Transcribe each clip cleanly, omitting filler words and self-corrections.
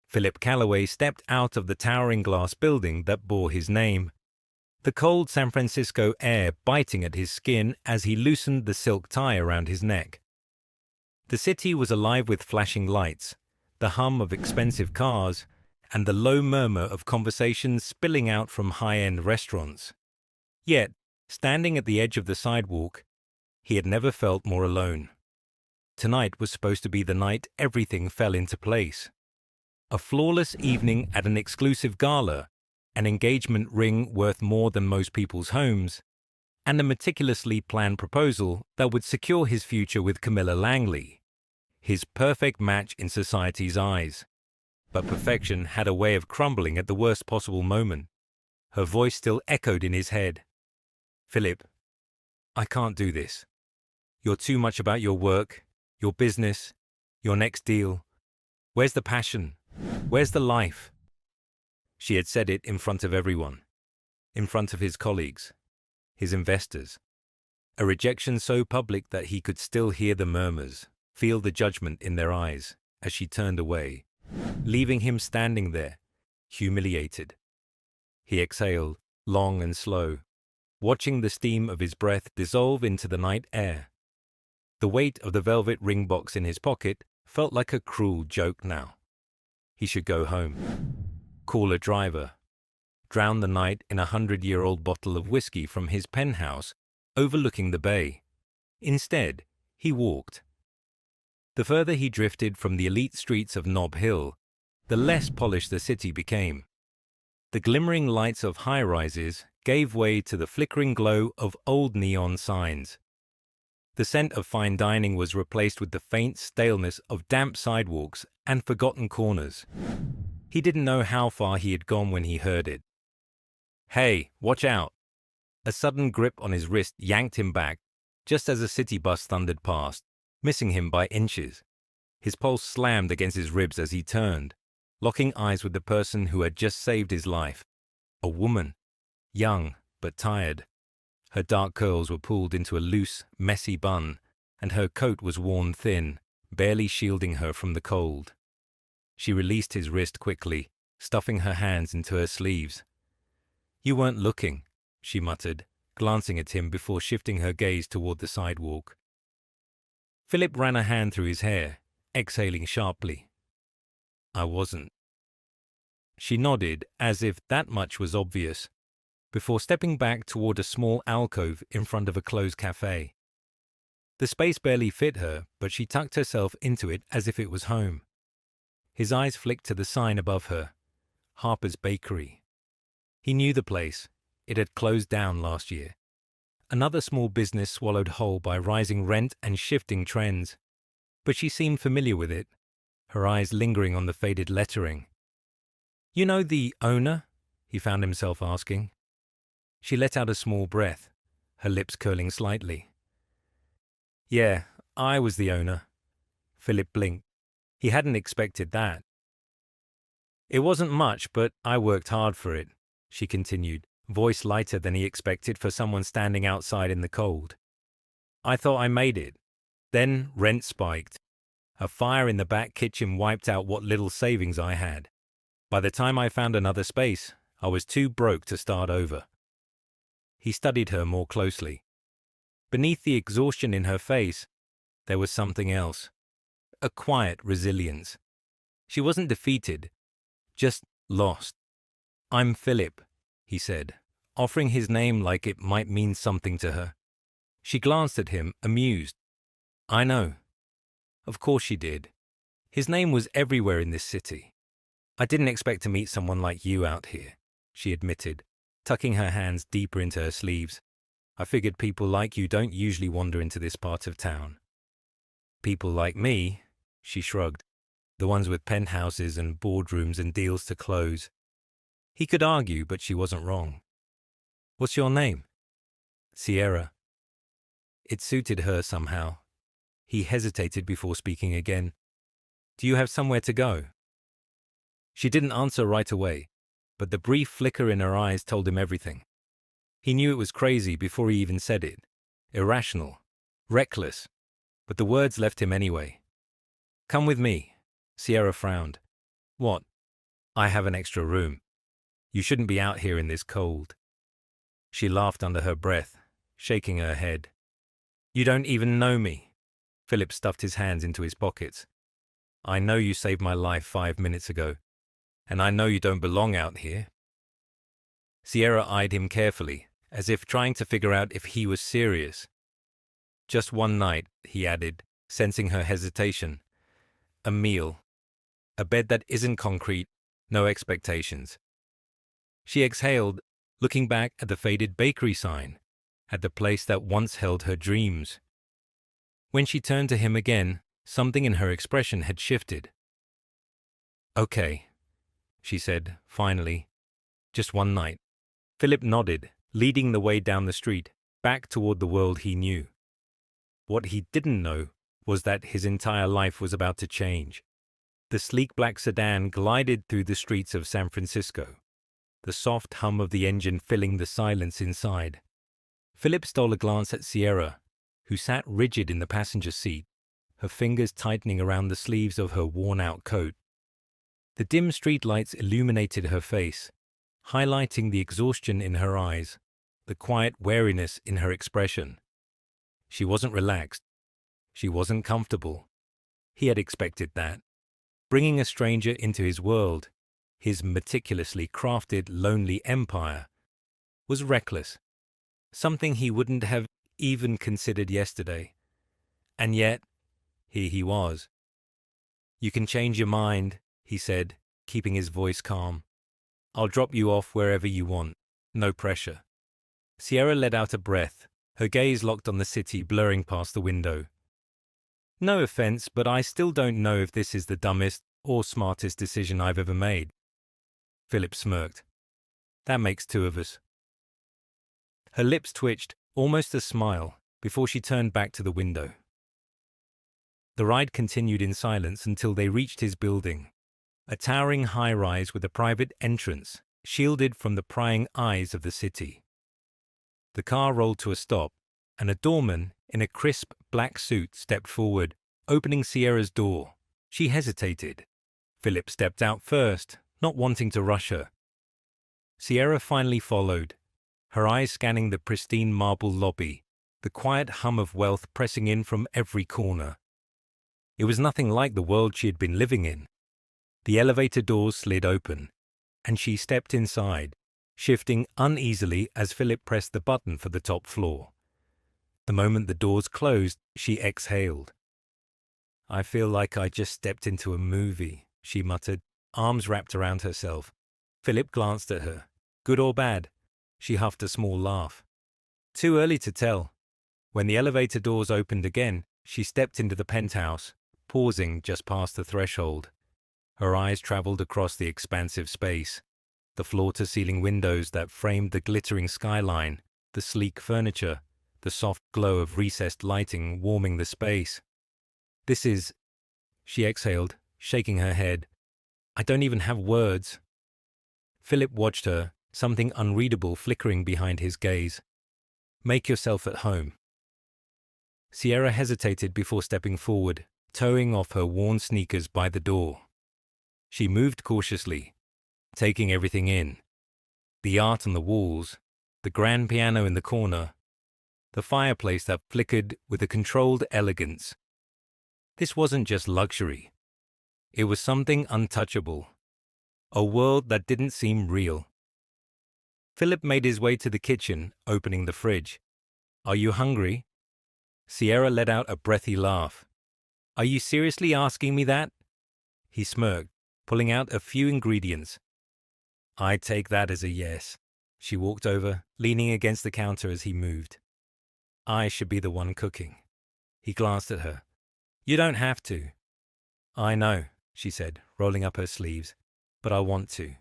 Philip Calloway stepped out of the towering glass building that bore his name, the cold San Francisco air biting at his skin as he loosened the silk tie around his neck. The city was alive with flashing lights, the hum of expensive cars, and the low murmur of conversations spilling out from high-end restaurants. Yet, standing at the edge of the sidewalk, he had never felt more alone. Tonight was supposed to be the night everything fell into place. A flawless evening at an exclusive gala, an engagement ring worth more than most people's homes, and a meticulously planned proposal that would secure his future with Camilla Langley, his perfect match in society's eyes. But perfection had a way of crumbling at the worst possible moment. Her voice still echoed in his head. "Philip, I can't do this. You're too much about your work, your business, your next deal. Where's the passion? Where's the life?" She had said it in front of everyone, in front of his colleagues, his investors. A rejection so public that he could still hear the murmurs, feel the judgment in their eyes as she turned away, leaving him standing there, humiliated. He exhaled, long and slow, watching the steam of his breath dissolve into the night air. The weight of the velvet ring box in his pocket felt like a cruel joke now. He should go home, call a driver, drown the night in a 100-year-old bottle of whiskey from his penthouse overlooking the bay. Instead, he walked. The further he drifted from the elite streets of Nob Hill, the less polished the city became. The glimmering lights of high-rises gave way to the flickering glow of old neon signs. The scent of fine dining was replaced with the faint staleness of damp sidewalks and forgotten corners. He didn't know how far he had gone when he heard it. "Hey, watch out!" A sudden grip on his wrist yanked him back, just as a city bus thundered past, missing him by inches. His pulse slammed against his ribs as he turned, locking eyes with the person who had just saved his life. A woman, young but tired. Her dark curls were pulled into a loose, messy bun, and her coat was worn thin, barely shielding her from the cold. She released his wrist quickly, stuffing her hands into her sleeves. "You weren't looking," she muttered, glancing at him before shifting her gaze toward the sidewalk. Philip ran a hand through his hair, exhaling sharply. "I wasn't." She nodded, as if that much was obvious, before stepping back toward a small alcove in front of a closed cafe. The space barely fit her, but she tucked herself into it as if it was home. His eyes flicked to the sign above her, Harper's Bakery. He knew the place. It had closed down last year. Another small business swallowed whole by rising rent and shifting trends. But she seemed familiar with it, her eyes lingering on the faded lettering. "You know the owner?" he found himself asking. She let out a small breath, her lips curling slightly. "Yeah, I was the owner." Philip blinked. He hadn't expected that. "It wasn't much, but I worked hard for it," she continued, voice lighter than he expected for someone standing outside in the cold. "I thought I made it. Then rent spiked. A fire in the back kitchen wiped out what little savings I had. By the time I found another space, I was too broke to start over." He studied her more closely. Beneath the exhaustion in her face, there was something else. A quiet resilience. She wasn't defeated, just lost. "I'm Philip," he said, offering his name like it might mean something to her. She glanced at him, amused. "I know." Of course she did. His name was everywhere in this city. "I didn't expect to meet someone like you out here," she admitted, tucking her hands deeper into her sleeves. "I figured people like you don't usually wander into this part of town." "People like me," she shrugged, "the ones with penthouses and boardrooms and deals to close." He could argue, but she wasn't wrong. "What's your name?" "Sierra." It suited her somehow. He hesitated before speaking again. "Do you have somewhere to go?" She didn't answer right away, but the brief flicker in her eyes told him everything. He knew it was crazy before he even said it. Irrational. Reckless. But the words left him anyway. "Come with me." Sierra frowned. "What, I have an extra room. You shouldn't be out here in this cold. She laughed under her breath, shaking her head. You don't even know me. Philip stuffed his hands into his pockets. I know you saved my life 5 minutes ago, and I know you don't belong out here. Sierra eyed him carefully, as if trying to figure out if he was serious. Just one night, he added, sensing her hesitation. A meal. A bed that isn't concrete, no expectations. She exhaled, looking back at the faded bakery sign, at the place that once held her dreams. When she turned to him again, something in her expression had shifted. Okay, she said, finally. Just one night. Philip nodded, leading the way down the street, back toward the world he knew. What he didn't know was that his entire life was about to change. The sleek black sedan glided through the streets of San Francisco, the soft hum of the engine filling the silence inside. Philip stole a glance at Sierra, who sat rigid in the passenger seat, her fingers tightening around the sleeves of her worn-out coat. The dim streetlights illuminated her face, highlighting the exhaustion in her eyes, the quiet wariness in her expression. She wasn't relaxed. She wasn't comfortable. He had expected that. Bringing a stranger into his world, his meticulously crafted, lonely empire, was reckless, something he wouldn't have even considered yesterday. And yet, here he was. You can change your mind, he said, keeping his voice calm. I'll drop you off wherever you want. No pressure. Sierra let out a breath, her gaze locked on the city blurring past the window. No offense, but I still don't know if this is the dumbest or smartest decision I've ever made. Philip smirked. That makes two of us. Her lips twitched, almost a smile, before she turned back to the window. The ride continued in silence until they reached his building, a towering high-rise with a private entrance, shielded from the prying eyes of the city. The car rolled to a stop, and a doorman in a crisp black suit stepped forward, opening Sierra's door. She hesitated. Philip stepped out first, not wanting to rush her. Sierra finally followed, her eyes scanning the pristine marble lobby, the quiet hum of wealth pressing in from every corner. It was nothing like the world she had been living in. The elevator doors slid open, and she stepped inside, shifting uneasily as Philip pressed the button for the top floor. The moment the doors closed, she exhaled. I feel like I just stepped into a movie, she muttered, arms wrapped around herself. Philip glanced at her. Good or bad? She huffed a small laugh. Too early to tell. When the elevator doors opened again, she stepped into the penthouse, pausing just past the threshold. Her eyes traveled across the expansive space, the floor-to-ceiling windows that framed the glittering skyline, the sleek furniture, the soft glow of recessed lighting warming the space. This is... She exhaled, shaking her head. I don't even have words. Philip watched her, something unreadable flickering behind his gaze. Make yourself at home. Sierra hesitated before stepping forward, toeing off her worn sneakers by the door. She moved cautiously, taking everything in. The art on the walls, the grand piano in the corner, the fireplace that flickered with a controlled elegance. This wasn't just luxury. It was something untouchable, a world that didn't seem real. Philip made his way to the kitchen, opening the fridge. Are you hungry? Sierra let out a breathy laugh. Are you seriously asking me that? He smirked, pulling out a few ingredients. I take that as a yes. She walked over, leaning against the counter as he moved. I should be the one cooking. He glanced at her. You don't have to. I know, she said, rolling up her sleeves, but I want to.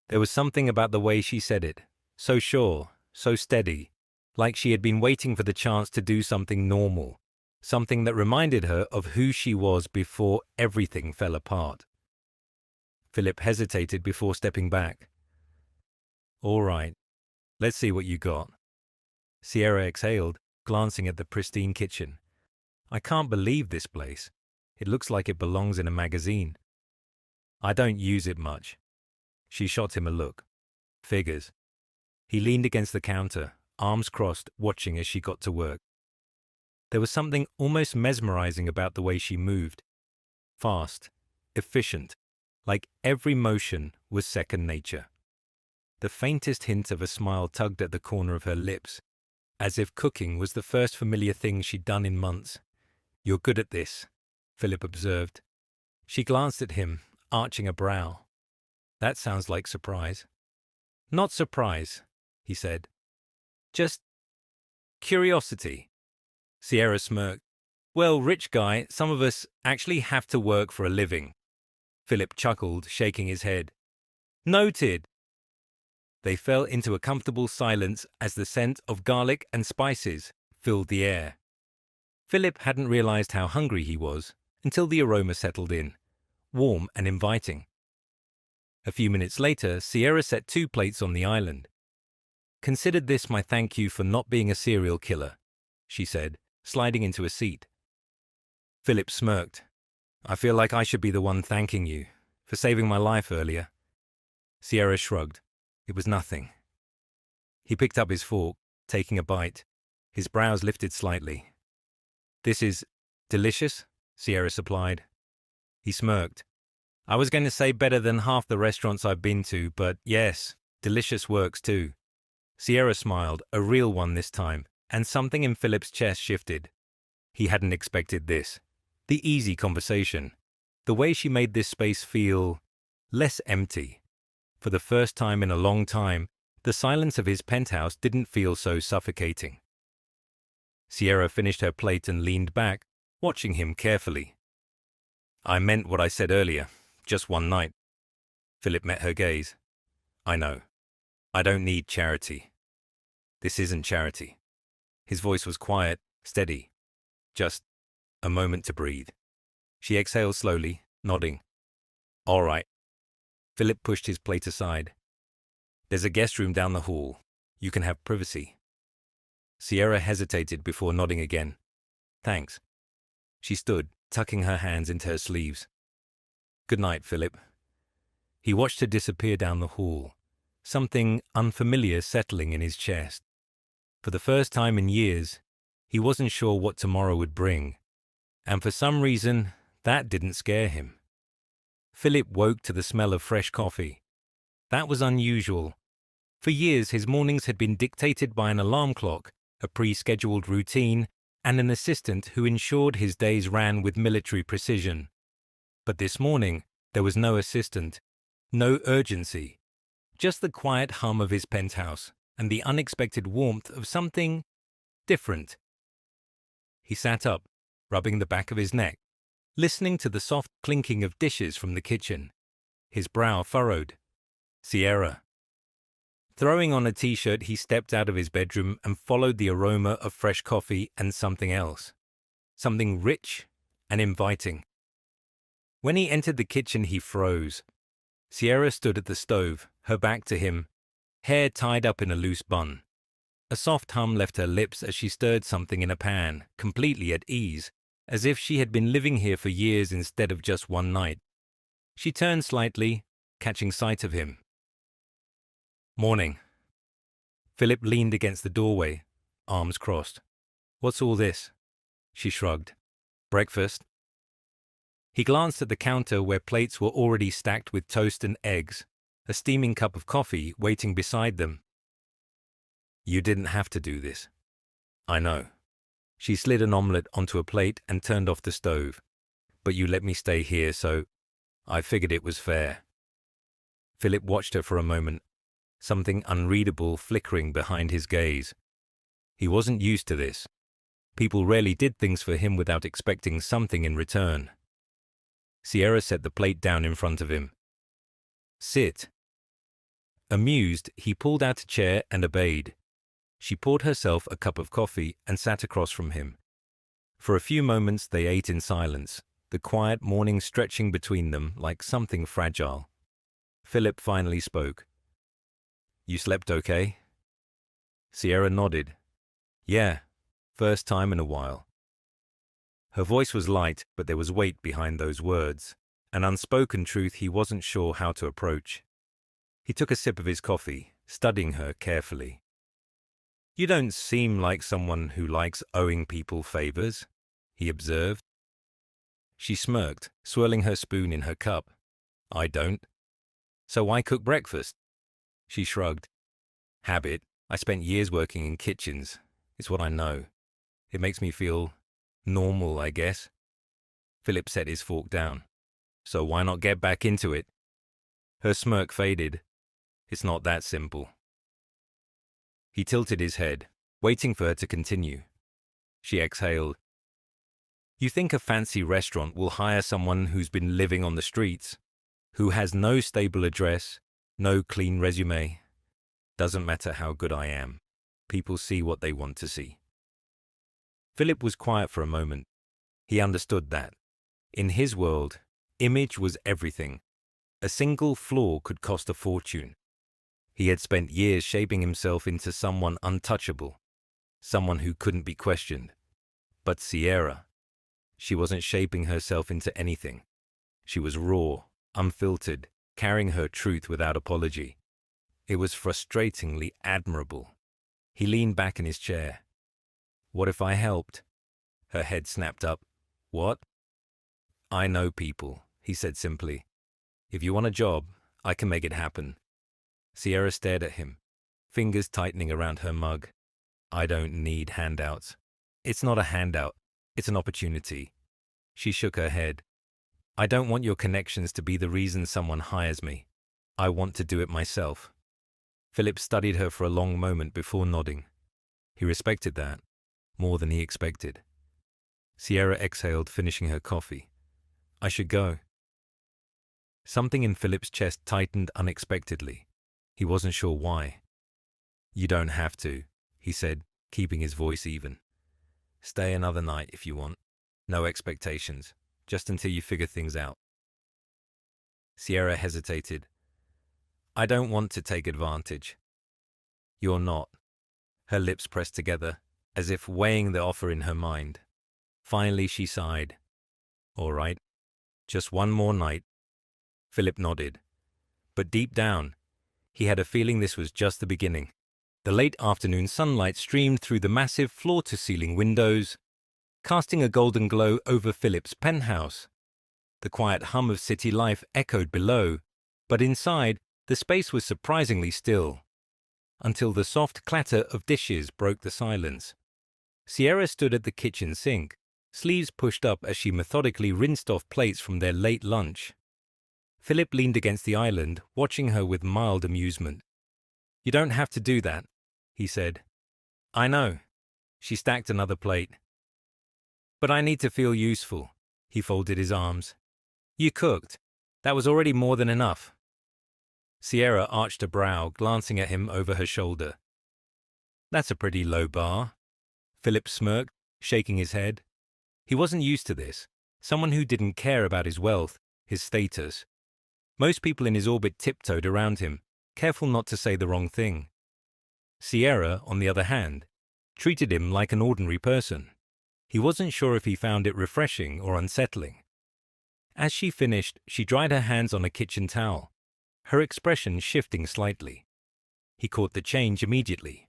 There was something about the way she said it, so sure, so steady, like she had been waiting for the chance to do something normal, something that reminded her of who she was before everything fell apart. Philip hesitated before stepping back. All right, let's see what you got. Sierra exhaled, glancing at the pristine kitchen. I can't believe this place. It looks like it belongs in a magazine. I don't use it much. She shot him a look. Figures. He leaned against the counter, arms crossed, watching as she got to work. There was something almost mesmerizing about the way she moved. Fast, efficient, like every motion was second nature. The faintest hint of a smile tugged at the corner of her lips, as if cooking was the first familiar thing she'd done in months. "You're good at this," Philip observed. She glanced at him, arching a brow. "That sounds like surprise." "Not surprise," he said. "Just curiosity." Sierra smirked. "Well, rich guy, some of us actually have to work for a living." Philip chuckled, shaking his head. "Noted." They fell into a comfortable silence as the scent of garlic and spices filled the air. Philip hadn't realized how hungry he was until the aroma settled in, warm and inviting. A few minutes later, Sierra set 2 plates on the island. "Consider this my thank you for not being a serial killer," she said, sliding into a seat. Philip smirked. "I feel like I should be the one thanking you for saving my life earlier." Sierra shrugged. It was nothing. He picked up his fork, taking a bite. His brows lifted slightly. "This is delicious," Sierra supplied. He smirked. "I was going to say better than half the restaurants I've been to, but yes, delicious works too." Sierra smiled, a real one this time, and something in Philip's chest shifted. He hadn't expected this. The easy conversation. The way she made this space feel less empty. For the first time in a long time, the silence of his penthouse didn't feel so suffocating. Sierra finished her plate and leaned back, watching him carefully. "I meant what I said earlier, just one night." Philip met her gaze. "I know. I don't need charity. This isn't charity." His voice was quiet, steady. "Just a moment to breathe." She exhaled slowly, nodding. "All right." Philip pushed his plate aside. "There's a guest room down the hall. You can have privacy." Sierra hesitated before nodding again. "Thanks." She stood, tucking her hands into her sleeves. "Good night, Philip." He watched her disappear down the hall, something unfamiliar settling in his chest. For the first time in years, he wasn't sure what tomorrow would bring, and for some reason, that didn't scare him. Philip woke to the smell of fresh coffee. That was unusual. For years, his mornings had been dictated by an alarm clock, a pre-scheduled routine, and an assistant who ensured his days ran with military precision. But this morning, there was no assistant, no urgency, just the quiet hum of his penthouse and the unexpected warmth of something different. He sat up, rubbing the back of his neck, listening to the soft clinking of dishes from the kitchen. His brow furrowed. Sierra. Throwing on a t-shirt, he stepped out of his bedroom and followed the aroma of fresh coffee and something else. Something rich and inviting. When he entered the kitchen, he froze. Sierra stood at the stove, her back to him, hair tied up in a loose bun. A soft hum left her lips as she stirred something in a pan, completely at ease, as if she had been living here for years instead of just one night. She turned slightly, catching sight of him. "Morning." Philip leaned against the doorway, arms crossed. "What's all this?" She shrugged. "Breakfast." He glanced at the counter where plates were already stacked with toast and eggs, a steaming cup of coffee waiting beside them. "You didn't have to do this." "I know." She slid an omelette onto a plate and turned off the stove. "But you let me stay here, so I figured it was fair." Philip watched her for a moment, something unreadable flickering behind his gaze. He wasn't used to this. People rarely did things for him without expecting something in return. Sierra set the plate down in front of him. "Sit." Amused, he pulled out a chair and obeyed. She poured herself a cup of coffee and sat across from him. For a few moments they ate in silence, the quiet morning stretching between them like something fragile. Philip finally spoke. "You slept okay?" Sierra nodded. "Yeah, first time in a while." Her voice was light, but there was weight behind those words, an unspoken truth he wasn't sure how to approach. He took a sip of his coffee, studying her carefully. "You don't seem like someone who likes owing people favors," he observed. She smirked, swirling her spoon in her cup. "I don't. So why cook breakfast?" She shrugged. "Habit. I spent years working in kitchens. It's what I know. It makes me feel normal, I guess." Philip set his fork down. "So why not get back into it?" Her smirk faded. "It's not that simple." He tilted his head, waiting for her to continue. She exhaled. "You think a fancy restaurant will hire someone who's been living on the streets, who has no stable address, no clean resume? Doesn't matter how good I am. People see what they want to see." Philip was quiet for a moment. He understood that. In his world, image was everything. A single flaw could cost a fortune. He had spent years shaping himself into someone untouchable, someone who couldn't be questioned. But Sierra, she wasn't shaping herself into anything. She was raw, unfiltered, carrying her truth without apology. It was frustratingly admirable. He leaned back in his chair. "What if I helped?" Her head snapped up. "What?" "I know people," he said simply. "If you want a job, I can make it happen." Sierra stared at him, fingers tightening around her mug. "I don't need handouts." "It's not a handout. It's an opportunity." She shook her head. "I don't want your connections to be the reason someone hires me. I want to do it myself." Philip studied her for a long moment before nodding. He respected that, more than he expected. Sierra exhaled, finishing her coffee. "I should go." Something in Philip's chest tightened unexpectedly. He wasn't sure why. "You don't have to," he said, keeping his voice even. "Stay another night if you want. No expectations, just until you figure things out." Sierra hesitated. "I don't want to take advantage." "You're not." Her lips pressed together, as if weighing the offer in her mind. Finally she sighed. "All right, just one more night." Philip nodded. But deep down, he had a feeling this was just the beginning. The late afternoon sunlight streamed through the massive floor-to-ceiling windows, casting a golden glow over Philip's penthouse. The quiet hum of city life echoed below, but inside, the space was surprisingly still, until the soft clatter of dishes broke the silence. Sierra stood at the kitchen sink, sleeves pushed up as she methodically rinsed off plates from their late lunch. Philip leaned against the island, watching her with mild amusement. "You don't have to do that," he said. "I know." She stacked another plate. "But I need to feel useful." He folded his arms. "You cooked. That was already more than enough." Sierra arched a brow, glancing at him over her shoulder. "That's a pretty low bar." Philip smirked, shaking his head. He wasn't used to this. Someone who didn't care about his wealth, his status. Most people in his orbit tiptoed around him, careful not to say the wrong thing. Sierra, on the other hand, treated him like an ordinary person. He wasn't sure if he found it refreshing or unsettling. As she finished, she dried her hands on a kitchen towel, her expression shifting slightly. He caught the change immediately.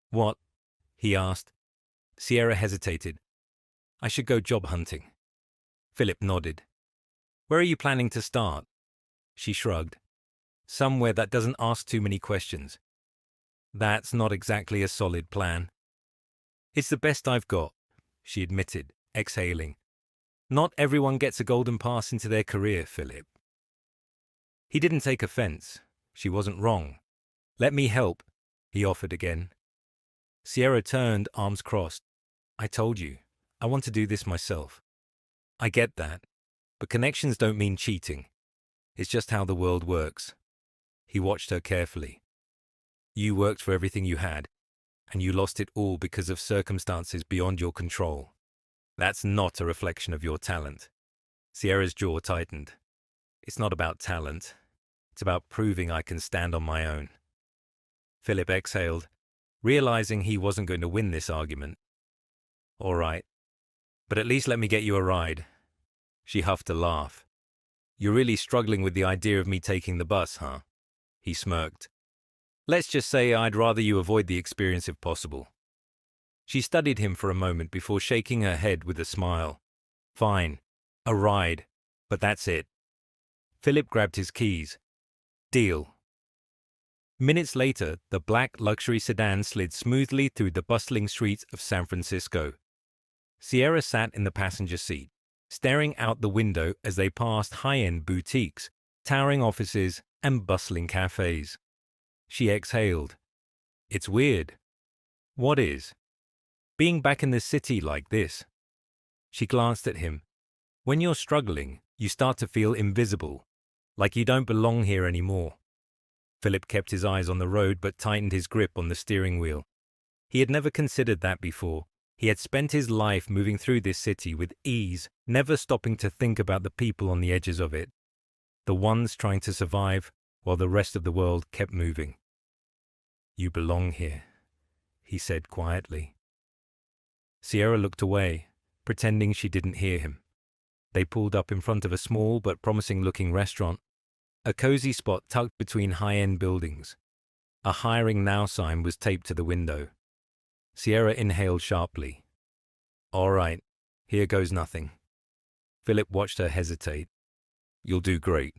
"What?" he asked. Sierra hesitated. "I should go job hunting." Philip nodded. "Where are you planning to start?" She shrugged. "Somewhere that doesn't ask too many questions." "That's not exactly a solid plan." "It's the best I've got," she admitted, exhaling. "Not everyone gets a golden pass into their career, Philip." He didn't take offense. She wasn't wrong. "Let me help," he offered again. Sierra turned, arms crossed. "I told you, I want to do this myself." "I get that, but connections don't mean cheating. It's just how the world works." He watched her carefully. "You worked for everything you had, and you lost it all because of circumstances beyond your control. That's not a reflection of your talent." Sierra's jaw tightened. "It's not about talent. It's about proving I can stand on my own." Philip exhaled, realizing he wasn't going to win this argument. "All right, but at least let me get you a ride." She huffed a laugh. You're really struggling with the idea of me taking the bus, huh? He smirked. Let's just say I'd rather you avoid the experience if possible. She studied him for a moment before shaking her head with a smile. Fine. A ride. But that's it. Philip grabbed his keys. Deal. Minutes later, the black luxury sedan slid smoothly through the bustling streets of San Francisco. Sierra sat in the passenger seat, staring out the window as they passed high-end boutiques, towering offices, and bustling cafes. She exhaled. It's weird. What is? Being back in the city like this. She glanced at him. When you're struggling, you start to feel invisible, like you don't belong here anymore. Philip kept his eyes on the road but tightened his grip on the steering wheel. He had never considered that before. He had spent his life moving through this city with ease, never stopping to think about the people on the edges of it, the ones trying to survive while the rest of the world kept moving. You belong here, he said quietly. Sierra looked away, pretending she didn't hear him. They pulled up in front of a small but promising-looking restaurant, a cozy spot tucked between high-end buildings. A hiring now sign was taped to the window. Sierra inhaled sharply. All right, here goes nothing. Philip watched her hesitate. You'll do great.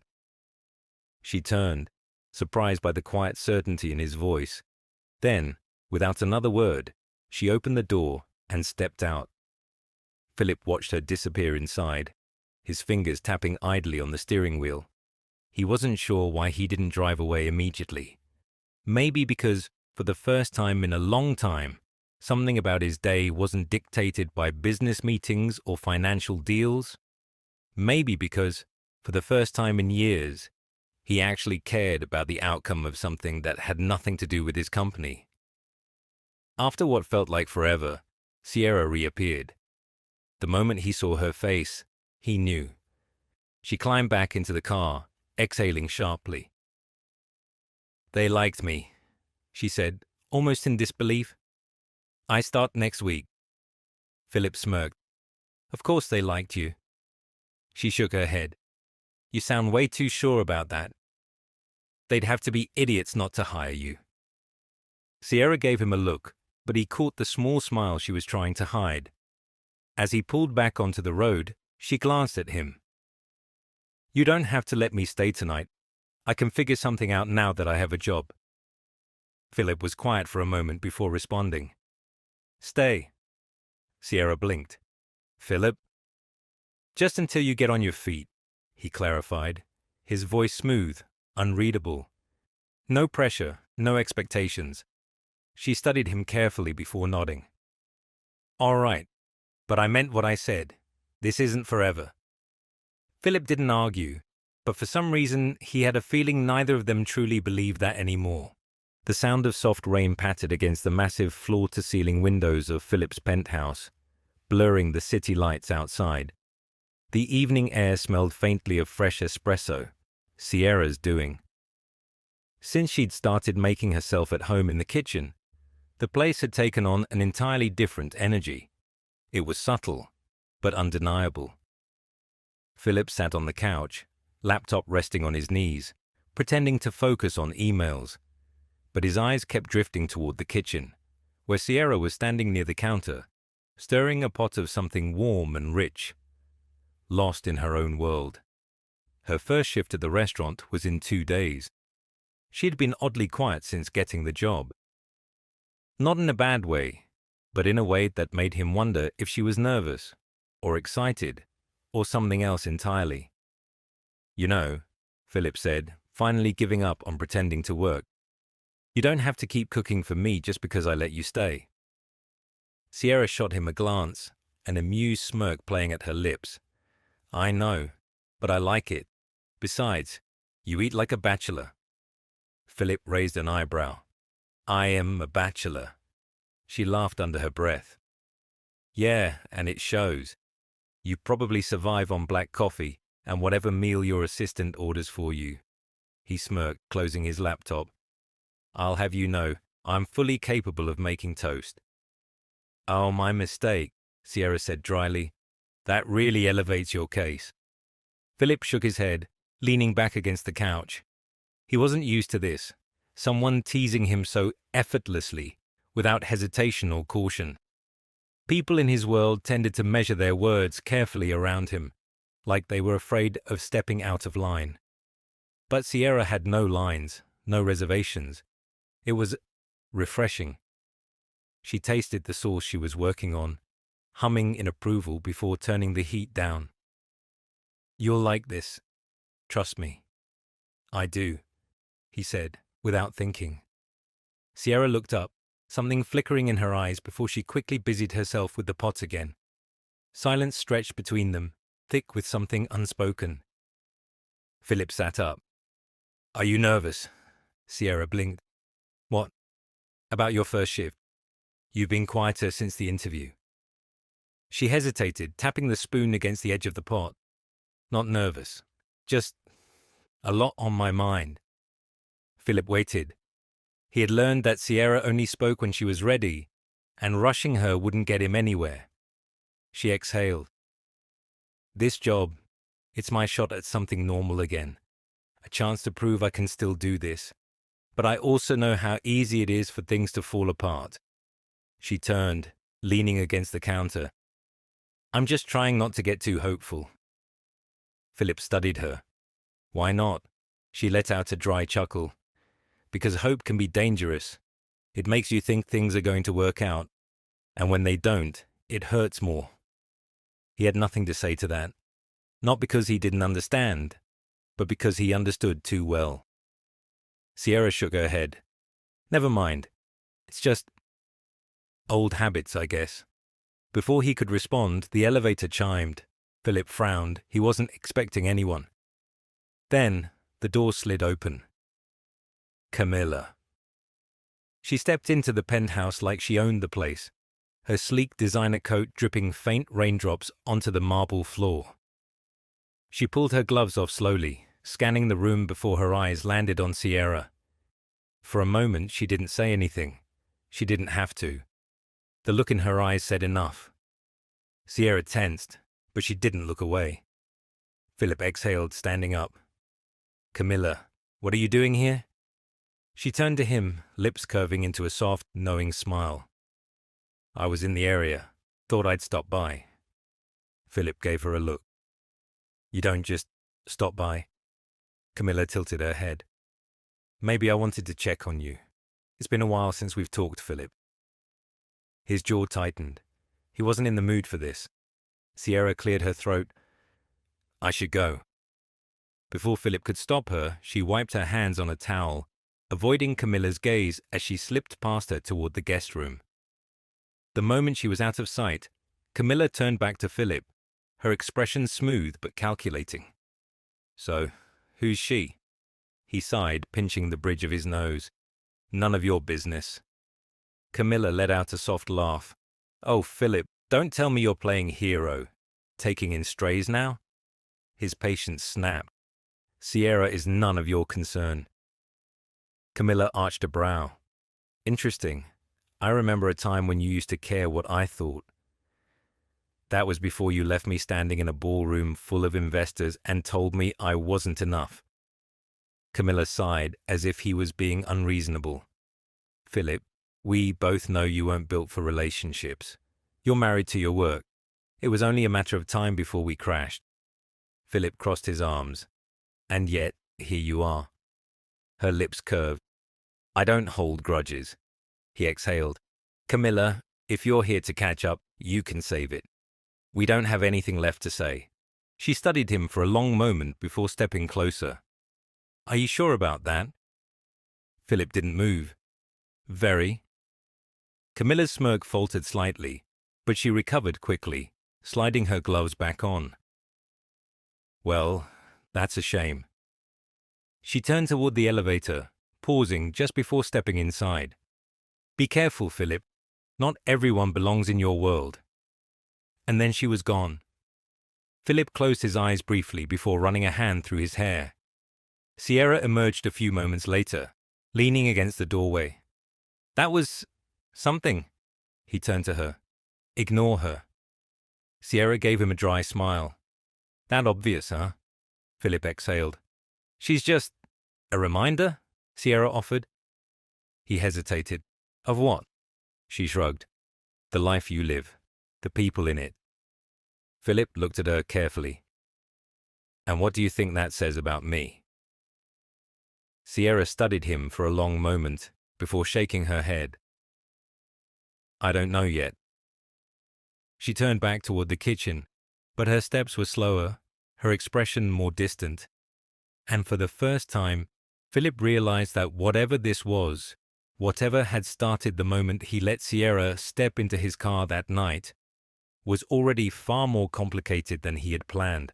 She turned, surprised by the quiet certainty in his voice. Then, without another word, she opened the door and stepped out. Philip watched her disappear inside, his fingers tapping idly on the steering wheel. He wasn't sure why he didn't drive away immediately. Maybe because, for the first time in a long time, something about his day wasn't dictated by business meetings or financial deals. Maybe because, for the first time in years, he actually cared about the outcome of something that had nothing to do with his company. After what felt like forever, Sierra reappeared. The moment he saw her face, he knew. She climbed back into the car, exhaling sharply. They liked me, she said, almost in disbelief. I start next week. Philip smirked. Of course they liked you. She shook her head. You sound way too sure about that. They'd have to be idiots not to hire you. Sierra gave him a look, but he caught the small smile she was trying to hide. As he pulled back onto the road, she glanced at him. You don't have to let me stay tonight. I can figure something out now that I have a job. Philip was quiet for a moment before responding. Stay. Sierra blinked. Philip? Just until you get on your feet, he clarified, his voice smooth, unreadable. No pressure, no expectations. She studied him carefully before nodding. All right, but I meant what I said. This isn't forever. Philip didn't argue, but for some reason he had a feeling neither of them truly believed that anymore. The sound of soft rain pattered against the massive floor-to-ceiling windows of Philip's penthouse, blurring the city lights outside. The evening air smelled faintly of fresh espresso, Sierra's doing. Since she'd started making herself at home in the kitchen, the place had taken on an entirely different energy. It was subtle, but undeniable. Philip sat on the couch, laptop resting on his knees, pretending to focus on emails. But his eyes kept drifting toward the kitchen, where Sierra was standing near the counter, stirring a pot of something warm and rich, lost in her own world. Her first shift at the restaurant was in 2 days. She had been oddly quiet since getting the job. Not in a bad way, but in a way that made him wonder if she was nervous, or excited, or something else entirely. You know, Philip said, finally giving up on pretending to work. You don't have to keep cooking for me just because I let you stay. Sierra shot him a glance, an amused smirk playing at her lips. I know, but I like it. Besides, you eat like a bachelor. Philip raised an eyebrow. I am a bachelor. She laughed under her breath. Yeah, and it shows. You probably survive on black coffee and whatever meal your assistant orders for you. He smirked, closing his laptop. I'll have you know, I'm fully capable of making toast. Oh, my mistake, Sierra said dryly. That really elevates your case. Philip shook his head, leaning back against the couch. He wasn't used to this, someone teasing him so effortlessly, without hesitation or caution. People in his world tended to measure their words carefully around him, like they were afraid of stepping out of line. But Sierra had no lines, no reservations. It was refreshing. She tasted the sauce she was working on, humming in approval before turning the heat down. "You'll like this. Trust me." "I do," he said, without thinking. Sierra looked up, something flickering in her eyes before she quickly busied herself with the pot again. Silence stretched between them, thick with something unspoken. Philip sat up. "Are you nervous?" Sierra blinked. "What? About your first shift? You've been quieter since the interview." She hesitated, tapping the spoon against the edge of the pot. "Not nervous. Just a lot on my mind." Philip waited. He had learned that Sierra only spoke when she was ready, and rushing her wouldn't get him anywhere. She exhaled. "This job, it's my shot at something normal again. A chance to prove I can still do this. But I also know how easy it is for things to fall apart." She turned, leaning against the counter. "I'm just trying not to get too hopeful." Philip studied her. "Why not?" She let out a dry chuckle. "Because hope can be dangerous. It makes you think things are going to work out, and when they don't, it hurts more." He had nothing to say to that. Not because he didn't understand, but because he understood too well. Sierra shook her head. "Never mind. It's just old habits, I guess." Before he could respond, the elevator chimed. Philip frowned. He wasn't expecting anyone. Then, the door slid open. Camilla. She stepped into the penthouse like she owned the place, her sleek designer coat dripping faint raindrops onto the marble floor. She pulled her gloves off slowly, scanning the room before her eyes landed on Sierra. For a moment, she didn't say anything. She didn't have to. The look in her eyes said enough. Sierra tensed, but she didn't look away. Philip exhaled, standing up. "Camilla, what are you doing here?" She turned to him, lips curving into a soft, knowing smile. "I was in the area. Thought I'd stop by." Philip gave her a look. "You don't just stop by?" Camilla tilted her head. "Maybe I wanted to check on you. It's been a while since we've talked, Philip." His jaw tightened. He wasn't in the mood for this. Sierra cleared her throat. "I should go." Before Philip could stop her, she wiped her hands on a towel, avoiding Camilla's gaze as she slipped past her toward the guest room. The moment she was out of sight, Camilla turned back to Philip, her expression smooth but calculating. "So, who's she?" He sighed, pinching the bridge of his nose. "None of your business." Camilla let out a soft laugh. "Oh, Philip, don't tell me you're playing hero. Taking in strays now?" His patience snapped. "Sierra is none of your concern." Camilla arched a brow. "Interesting. I remember a time when you used to care what I thought." "That was before you left me standing in a ballroom full of investors and told me I wasn't enough." Camilla sighed, as if he was being unreasonable. "Philip, we both know you weren't built for relationships. You're married to your work. It was only a matter of time before we crashed." Philip crossed his arms. "And yet, here you are." Her lips curved. "I don't hold grudges." He exhaled. "Camilla, if you're here to catch up, you can save it. We don't have anything left to say." She studied him for a long moment before stepping closer. "Are you sure about that?" Philip didn't move. "Very." Camilla's smirk faltered slightly, but she recovered quickly, sliding her gloves back on. "Well, that's a shame." She turned toward the elevator, pausing just before stepping inside. "Be careful, Philip. Not everyone belongs in your world." And then she was gone. Philip closed his eyes briefly before running a hand through his hair. Sierra emerged a few moments later, leaning against the doorway. "That was something." He turned to her. "Ignore her." Sierra gave him a dry smile. "That obvious, huh?" Philip exhaled. She's just a reminder, Sierra offered. He hesitated. Of what? She shrugged. The life you live, the people in it. Philip looked at her carefully. And what do you think that says about me? Sierra studied him for a long moment before shaking her head. I don't know yet. She turned back toward the kitchen, but her steps were slower, her expression more distant. And for the first time, Philip realized that whatever this was, whatever had started the moment he let Sierra step into his car that night, was already far more complicated than he had planned.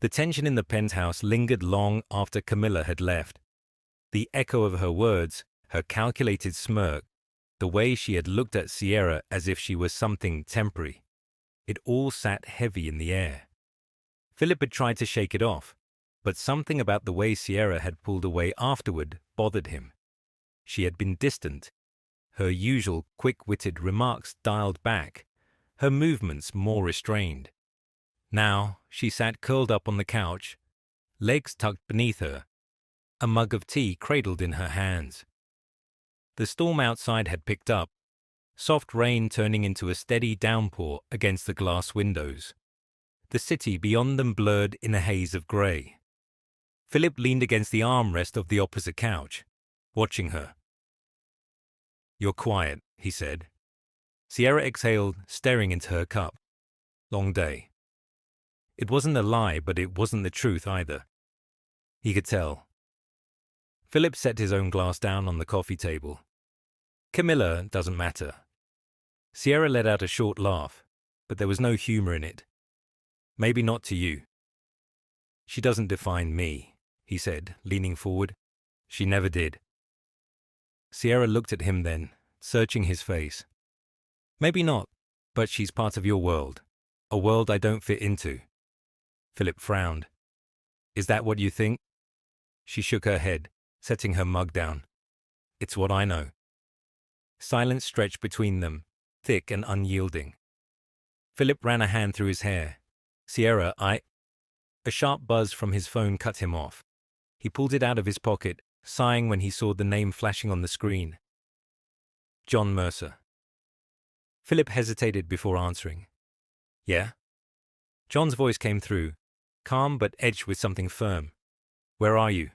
The tension in the penthouse lingered long after Camilla had left. The echo of her words, her calculated smirk, the way she had looked at Sierra as if she was something temporary, it all sat heavy in the air. Philip had tried to shake it off, but something about the way Sierra had pulled away afterward bothered him. She had been distant, her usual quick-witted remarks dialed back, her movements more restrained. Now she sat curled up on the couch, legs tucked beneath her, a mug of tea cradled in her hands. The storm outside had picked up, soft rain turning into a steady downpour against the glass windows. The city beyond them blurred in a haze of grey. Philip leaned against the armrest of the opposite couch, watching her. You're quiet, he said. Sierra exhaled, staring into her cup. Long day. It wasn't a lie, but it wasn't the truth either. He could tell. Philip set his own glass down on the coffee table. Camilla doesn't matter. Sierra let out a short laugh, but there was no humor in it. Maybe not to you. She doesn't define me, he said, leaning forward. She never did. Sierra looked at him then, searching his face. Maybe not, but she's part of your world, a world I don't fit into. Philip frowned. Is that what you think? She shook her head, setting her mug down. It's what I know. Silence stretched between them, thick and unyielding. Philip ran a hand through his hair. Sierra, A sharp buzz from his phone cut him off. He pulled it out of his pocket, sighing when he saw the name flashing on the screen. John Mercer. Philip hesitated before answering. Yeah? John's voice came through, calm but edged with something firm. Where are you?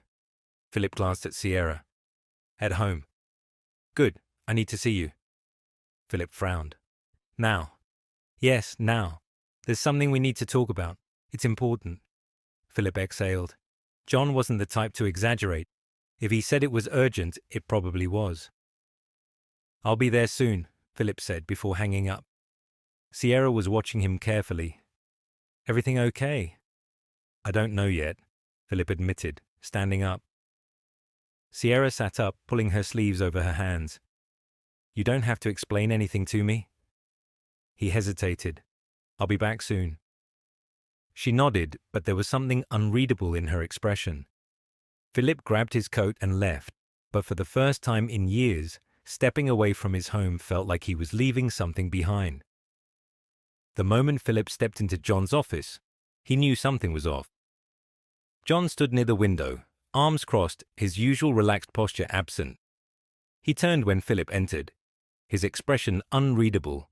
Philip glanced at Sierra. At home. Good, I need to see you. Philip frowned. Now. Yes, now. There's something we need to talk about. It's important. Philip exhaled. John wasn't the type to exaggerate. If he said it was urgent, it probably was. I'll be there soon, Philip said before hanging up. Sierra was watching him carefully. Everything okay? I don't know yet, Philip admitted, standing up. Sierra sat up, pulling her sleeves over her hands. You don't have to explain anything to me. He hesitated. I'll be back soon. She nodded, but there was something unreadable in her expression. Philip grabbed his coat and left, but for the first time in years, stepping away from his home felt like he was leaving something behind. The moment Philip stepped into John's office, he knew something was off. John stood near the window, arms crossed, his usual relaxed posture absent. He turned when Philip entered, his expression unreadable.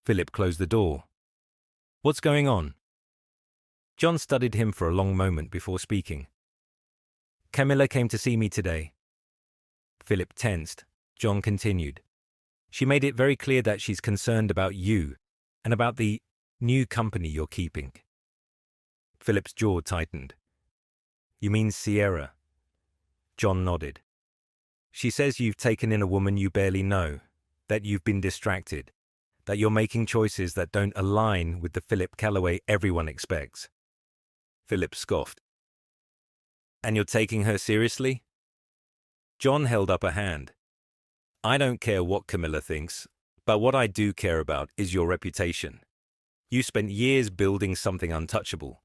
Philip closed the door. What's going on? John studied him for a long moment before speaking. Camilla came to see me today. Philip tensed. John continued. She made it very clear that she's concerned about you and about the new company you're keeping. Philip's jaw tightened. You mean Sierra? John nodded. She says you've taken in a woman you barely know, that you've been distracted, that you're making choices that don't align with the Philip Calloway everyone expects. Philip scoffed. And you're taking her seriously? John held up a hand. I don't care what Camilla thinks, but what I do care about is your reputation. You spent years building something untouchable.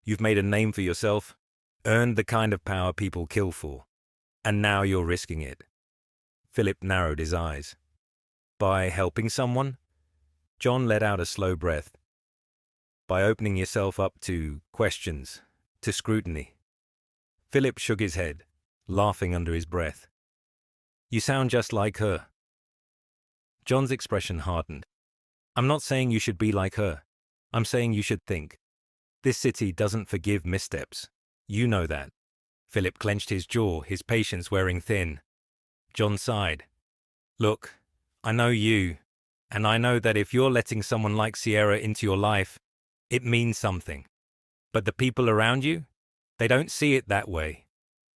You've made a name for yourself, earned the kind of power people kill for, and now you're risking it. Philip narrowed his eyes. By helping someone? John let out a slow breath. By opening yourself up to questions, to scrutiny. Philip shook his head, laughing under his breath. You sound just like her. John's expression hardened. I'm not saying you should be like her. I'm saying you should think. This city doesn't forgive missteps. You know that. Philip clenched his jaw, his patience wearing thin. John sighed. Look, I know you, and I know that if you're letting someone like Sierra into your life, it means something. But the people around you, they don't see it that way.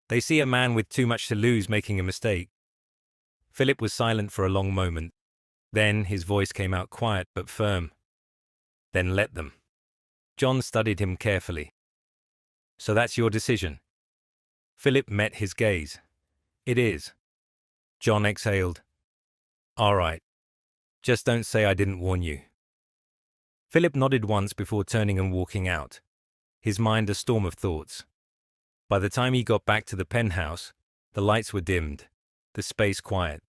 They see a man with too much to lose making a mistake. Philip was silent for a long moment. Then his voice came out quiet but firm. Then let them. John studied him carefully. So that's your decision? Philip met his gaze. It is. John exhaled. All right. Just don't say I didn't warn you. Philip nodded once before turning and walking out, his mind a storm of thoughts. By the time he got back to the penthouse, the lights were dimmed, the space quiet.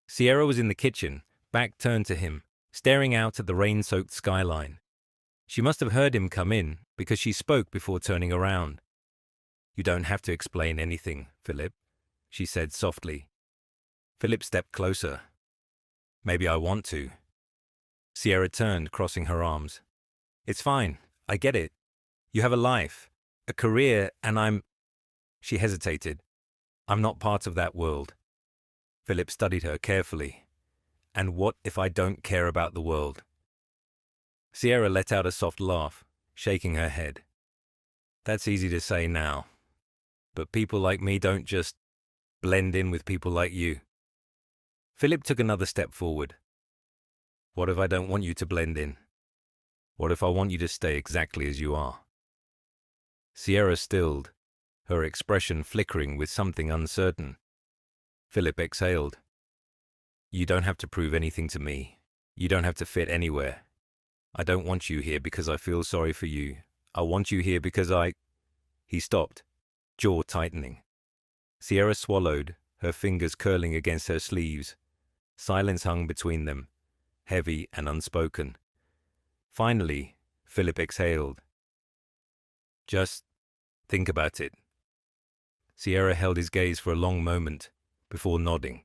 Sierra was in the kitchen, back turned to him, staring out at the rain-soaked skyline. She must have heard him come in because she spoke before turning around. You don't have to explain anything, Philip, she said softly. Philip stepped closer. Maybe I want to. Sierra turned, crossing her arms. It's fine, I get it. You have a life, a career, and I'm... She hesitated. I'm not part of that world. Philip studied her carefully. And what if I don't care about the world? Sierra let out a soft laugh, shaking her head. That's easy to say now. But people like me don't just blend in with people like you. Philip took another step forward. What if I don't want you to blend in? What if I want you to stay exactly as you are? Sierra stilled, her expression flickering with something uncertain. Philip exhaled. You don't have to prove anything to me. You don't have to fit anywhere. I don't want you here because I feel sorry for you. I want you here because I... He stopped, jaw tightening. Sierra swallowed, her fingers curling against her sleeves. Silence hung between them, heavy and unspoken. Finally, Philip exhaled. Just think about it. Sierra held his gaze for a long moment, before nodding.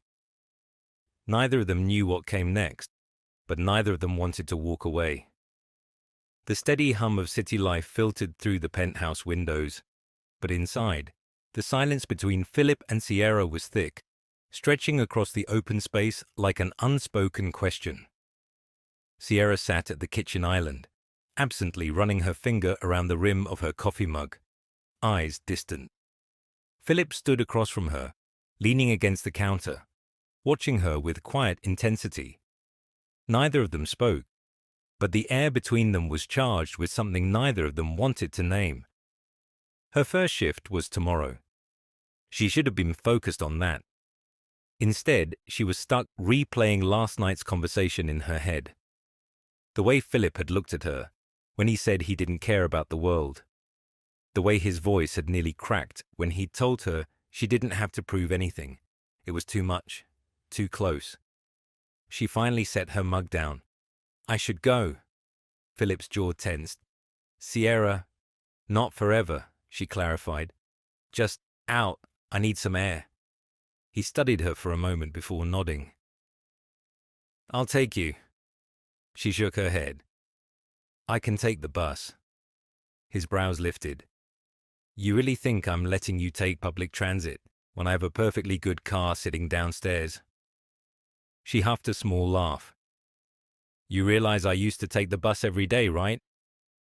Neither of them knew what came next, but neither of them wanted to walk away. The steady hum of city life filtered through the penthouse windows, but inside, the silence between Philip and Sierra was thick, stretching across the open space like an unspoken question. Sierra sat at the kitchen island, absently running her finger around the rim of her coffee mug, eyes distant. Philip stood across from her, leaning against the counter, watching her with quiet intensity. Neither of them spoke, but the air between them was charged with something neither of them wanted to name. Her first shift was tomorrow. She should have been focused on that. Instead, she was stuck replaying last night's conversation in her head. The way Philip had looked at her, when he said he didn't care about the world. The way his voice had nearly cracked when he'd told her she didn't have to prove anything. It was too much, too close. She finally set her mug down. I should go. Philip's jaw tensed. Sierra, not forever, she clarified. Just out, I need some air. He studied her for a moment before nodding. I'll take you. She shook her head. I can take the bus. His brows lifted. You really think I'm letting you take public transit when I have a perfectly good car sitting downstairs? She huffed a small laugh. You realize I used to take the bus every day, right?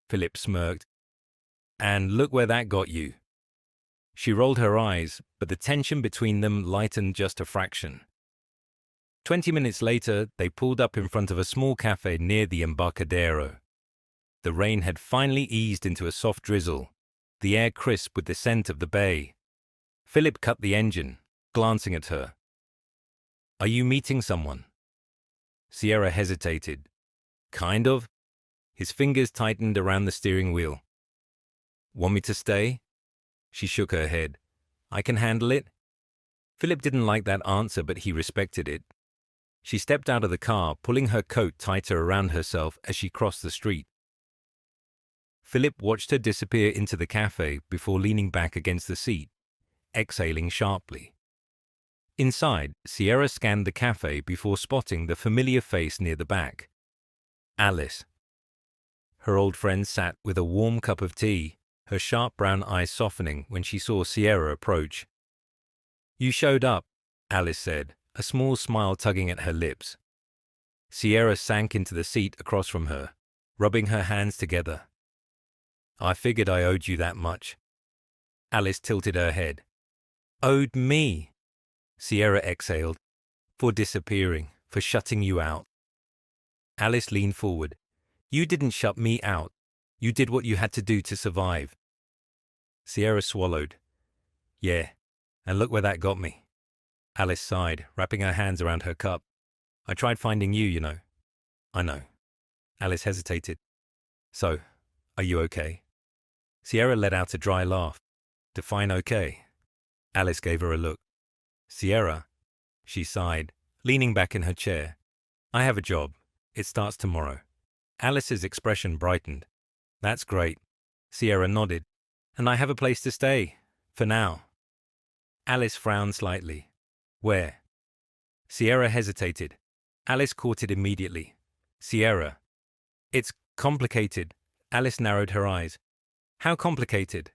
Philip smirked. And look where that got you. She rolled her eyes, but the tension between them lightened just a fraction. 20 minutes later, they pulled up in front of a small cafe near the Embarcadero. The rain had finally eased into a soft drizzle, the air crisp with the scent of the bay. Philip cut the engine, glancing at her. Are you meeting someone? Sierra hesitated. Kind of. His fingers tightened around the steering wheel. Want me to stay? She shook her head. I can handle it. Philip didn't like that answer, but he respected it. She stepped out of the car, pulling her coat tighter around herself as she crossed the street. Philip watched her disappear into the cafe before leaning back against the seat, exhaling sharply. Inside, Sierra scanned the cafe before spotting the familiar face near the back. Alice. Her old friend sat with a warm cup of tea, her sharp brown eyes softening when she saw Sierra approach. "You showed up," Alice said, a small smile tugging at her lips. Sierra sank into the seat across from her, rubbing her hands together. "I figured I owed you that much." Alice tilted her head. "Owed me?" Sierra exhaled. "For disappearing, for shutting you out." Alice leaned forward. "You didn't shut me out. You did what you had to do to survive." Sierra swallowed. "Yeah, and look where that got me." Alice sighed, wrapping her hands around her cup. "I tried finding you, you know." "I know." Alice hesitated. "So, are you okay?" Sierra let out a dry laugh. "Define okay." Alice gave her a look. "Sierra," she sighed, leaning back in her chair. "I have a job. It starts tomorrow." Alice's expression brightened. "That's great." Sierra nodded. "And I have a place to stay. For now." Alice frowned slightly. "Where?" Sierra hesitated. Alice caught it immediately. "Sierra." "It's complicated." Alice narrowed her eyes. "How complicated?"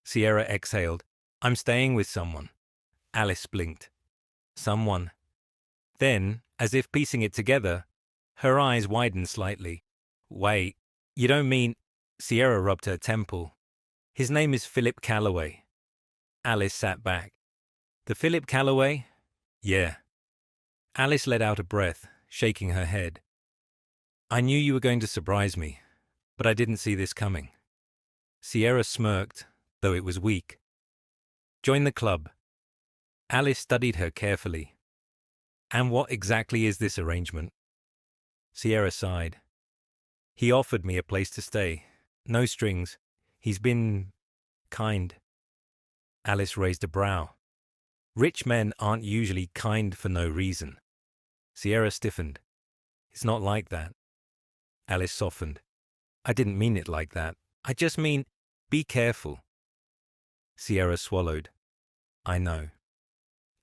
Sierra exhaled. "I'm staying with someone." Alice blinked. "Someone." Then, as if piecing it together, her eyes widened slightly. "Wait, you don't mean—" Sierra rubbed her temple. "His name is Philip Calloway." Alice sat back. "The Philip Calloway?" "Yeah." Alice let out a breath, shaking her head. "I knew you were going to surprise me, but I didn't see this coming." Sierra smirked, though it was weak. "Join the club." Alice studied her carefully. "And what exactly is this arrangement?" Sierra sighed. "He offered me a place to stay. No strings. He's been kind." Alice raised a brow. "Rich men aren't usually kind for no reason." Sierra stiffened. "It's not like that." Alice softened. "I didn't mean it like that. I just mean, be careful." Sierra swallowed. "I know."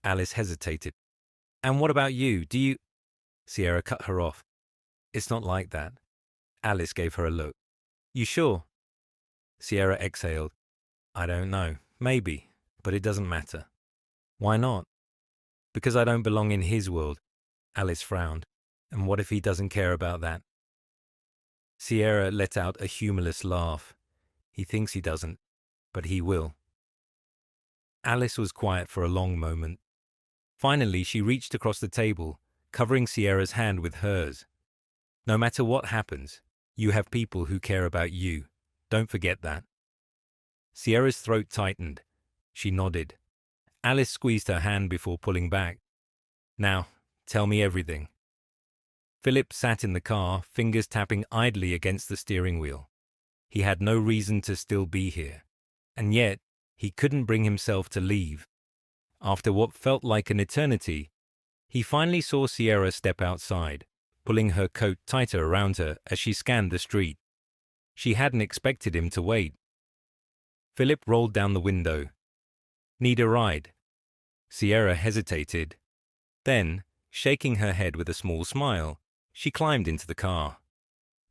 Alice hesitated. "And what about you? Do you—" Sierra cut her off. "It's not like that." Alice gave her a look. "You sure?" Sierra exhaled. "I don't know. Maybe. But it doesn't matter." "Why not?" "Because I don't belong in his world." Alice frowned. "And what if he doesn't care about that?" Sierra let out a humorless laugh. "He thinks he doesn't, but he will." Alice was quiet for a long moment. Finally, she reached across the table, covering Sierra's hand with hers. "No matter what happens, you have people who care about you. Don't forget that." Sierra's throat tightened. She nodded. Alice squeezed her hand before pulling back. "Now, tell me everything." Philip sat in the car, fingers tapping idly against the steering wheel. He had no reason to still be here, and yet he couldn't bring himself to leave. After what felt like an eternity, he finally saw Sierra step outside, pulling her coat tighter around her as she scanned the street. She hadn't expected him to wait. Philip rolled down the window. "Need a ride?" Sierra hesitated. Then, shaking her head with a small smile, she climbed into the car.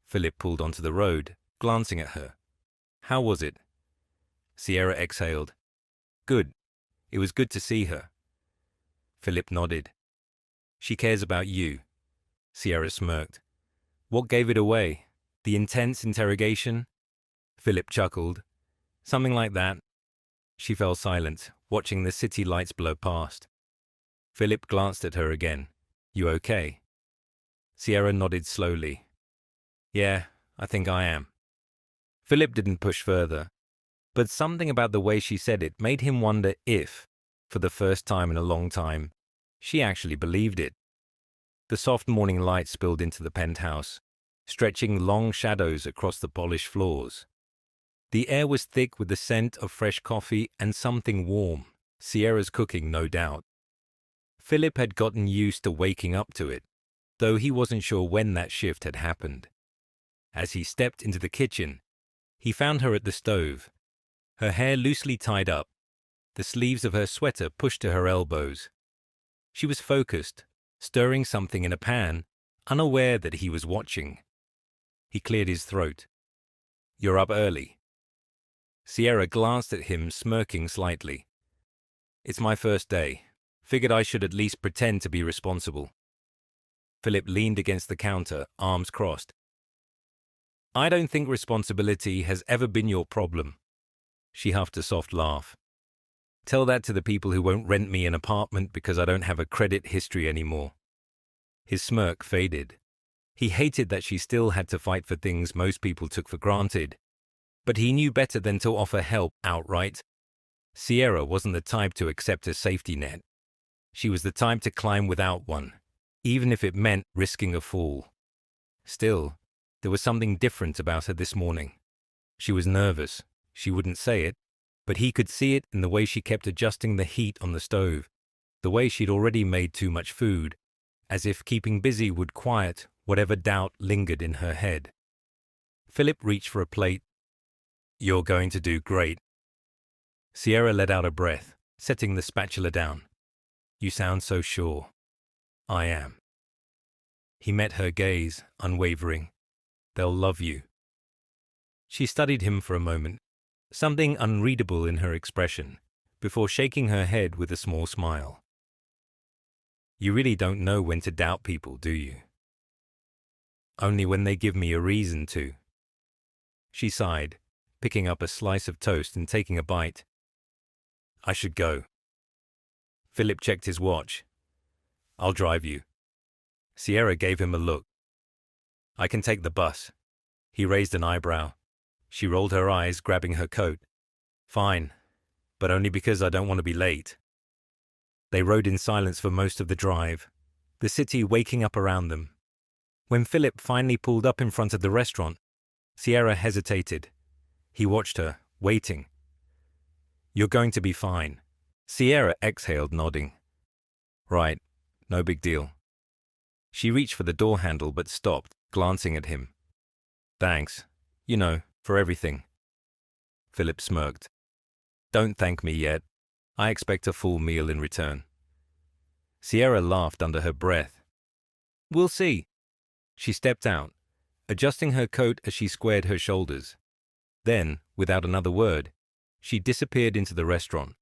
Philip pulled onto the road, glancing at her. "How was it?" Sierra exhaled. "Good. It was good to see her." Philip nodded. "She cares about you." Sierra smirked. "What gave it away? The intense interrogation?" Philip chuckled. "Something like that." She fell silent, watching the city lights blow past. Philip glanced at her again. "You okay?" Sierra nodded slowly. "Yeah, I think I am." Philip didn't push further, but something about the way she said it made him wonder if, for the first time in a long time, she actually believed it. The soft morning light spilled into the penthouse, stretching long shadows across the polished floors. The air was thick with the scent of fresh coffee and something warm, Sierra's cooking, no doubt. Philip had gotten used to waking up to it, though he wasn't sure when that shift had happened. As he stepped into the kitchen, He found her at the stove, her hair loosely tied up, the sleeves of her sweater pushed to her elbows. She was focused, stirring something in a pan, unaware that he was watching. He cleared his throat. "You're up early." Sierra glanced at him, smirking slightly. "It's my first day. Figured I should at least pretend to be responsible." Philip leaned against the counter, arms crossed. "I don't think responsibility has ever been your problem." She huffed a soft laugh. "Tell that to the people who won't rent me an apartment because I don't have a credit history anymore." His smirk faded. He hated that she still had to fight for things most people took for granted. But he knew better than to offer help outright. Sierra wasn't the type to accept a safety net. She was the type to climb without one, even if it meant risking a fall. Still, there was something different about her this morning. She was nervous. She wouldn't say it, but he could see it in the way she kept adjusting the heat on the stove, the way she'd already made too much food, as if keeping busy would quiet whatever doubt lingered in her head. Philip reached for a plate. "You're going to do great." Sierra let out a breath, setting the spatula down. "You sound so sure." "I am." He met her gaze, unwavering. "They'll love you." She studied him for a moment, something unreadable in her expression, before shaking her head with a small smile. "You really don't know when to doubt people, do you?" "Only when they give me a reason to." She sighed, picking up a slice of toast and taking a bite. "I should go." Philip checked his watch. "I'll drive you." Sierra gave him a look. "I can take the bus." He raised an eyebrow. She rolled her eyes, grabbing her coat. "Fine, but only because I don't want to be late." They rode in silence for most of the drive, the city waking up around them. When Philip finally pulled up in front of the restaurant, Sierra hesitated. He watched her, waiting. "You're going to be fine." Sierra exhaled, nodding. "Right, no big deal." She reached for the door handle but stopped, glancing at him. "Thanks, for everything." Philip smirked. "Don't thank me yet. I expect a full meal in return." Sierra laughed under her breath. "We'll see." She stepped out, adjusting her coat as she squared her shoulders. Then, without another word, she disappeared into the restaurant.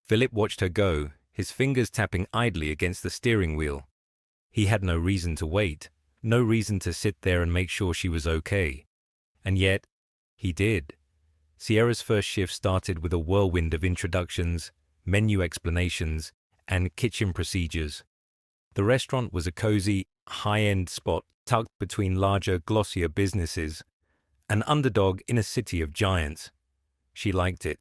Philip watched her go, his fingers tapping idly against the steering wheel. He had no reason to wait, no reason to sit there and make sure she was okay. And yet, he did. Sierra's first shift started with a whirlwind of introductions, menu explanations, and kitchen procedures. The restaurant was a cozy, high-end spot tucked between larger, glossier businesses, an underdog in a city of giants. She liked it.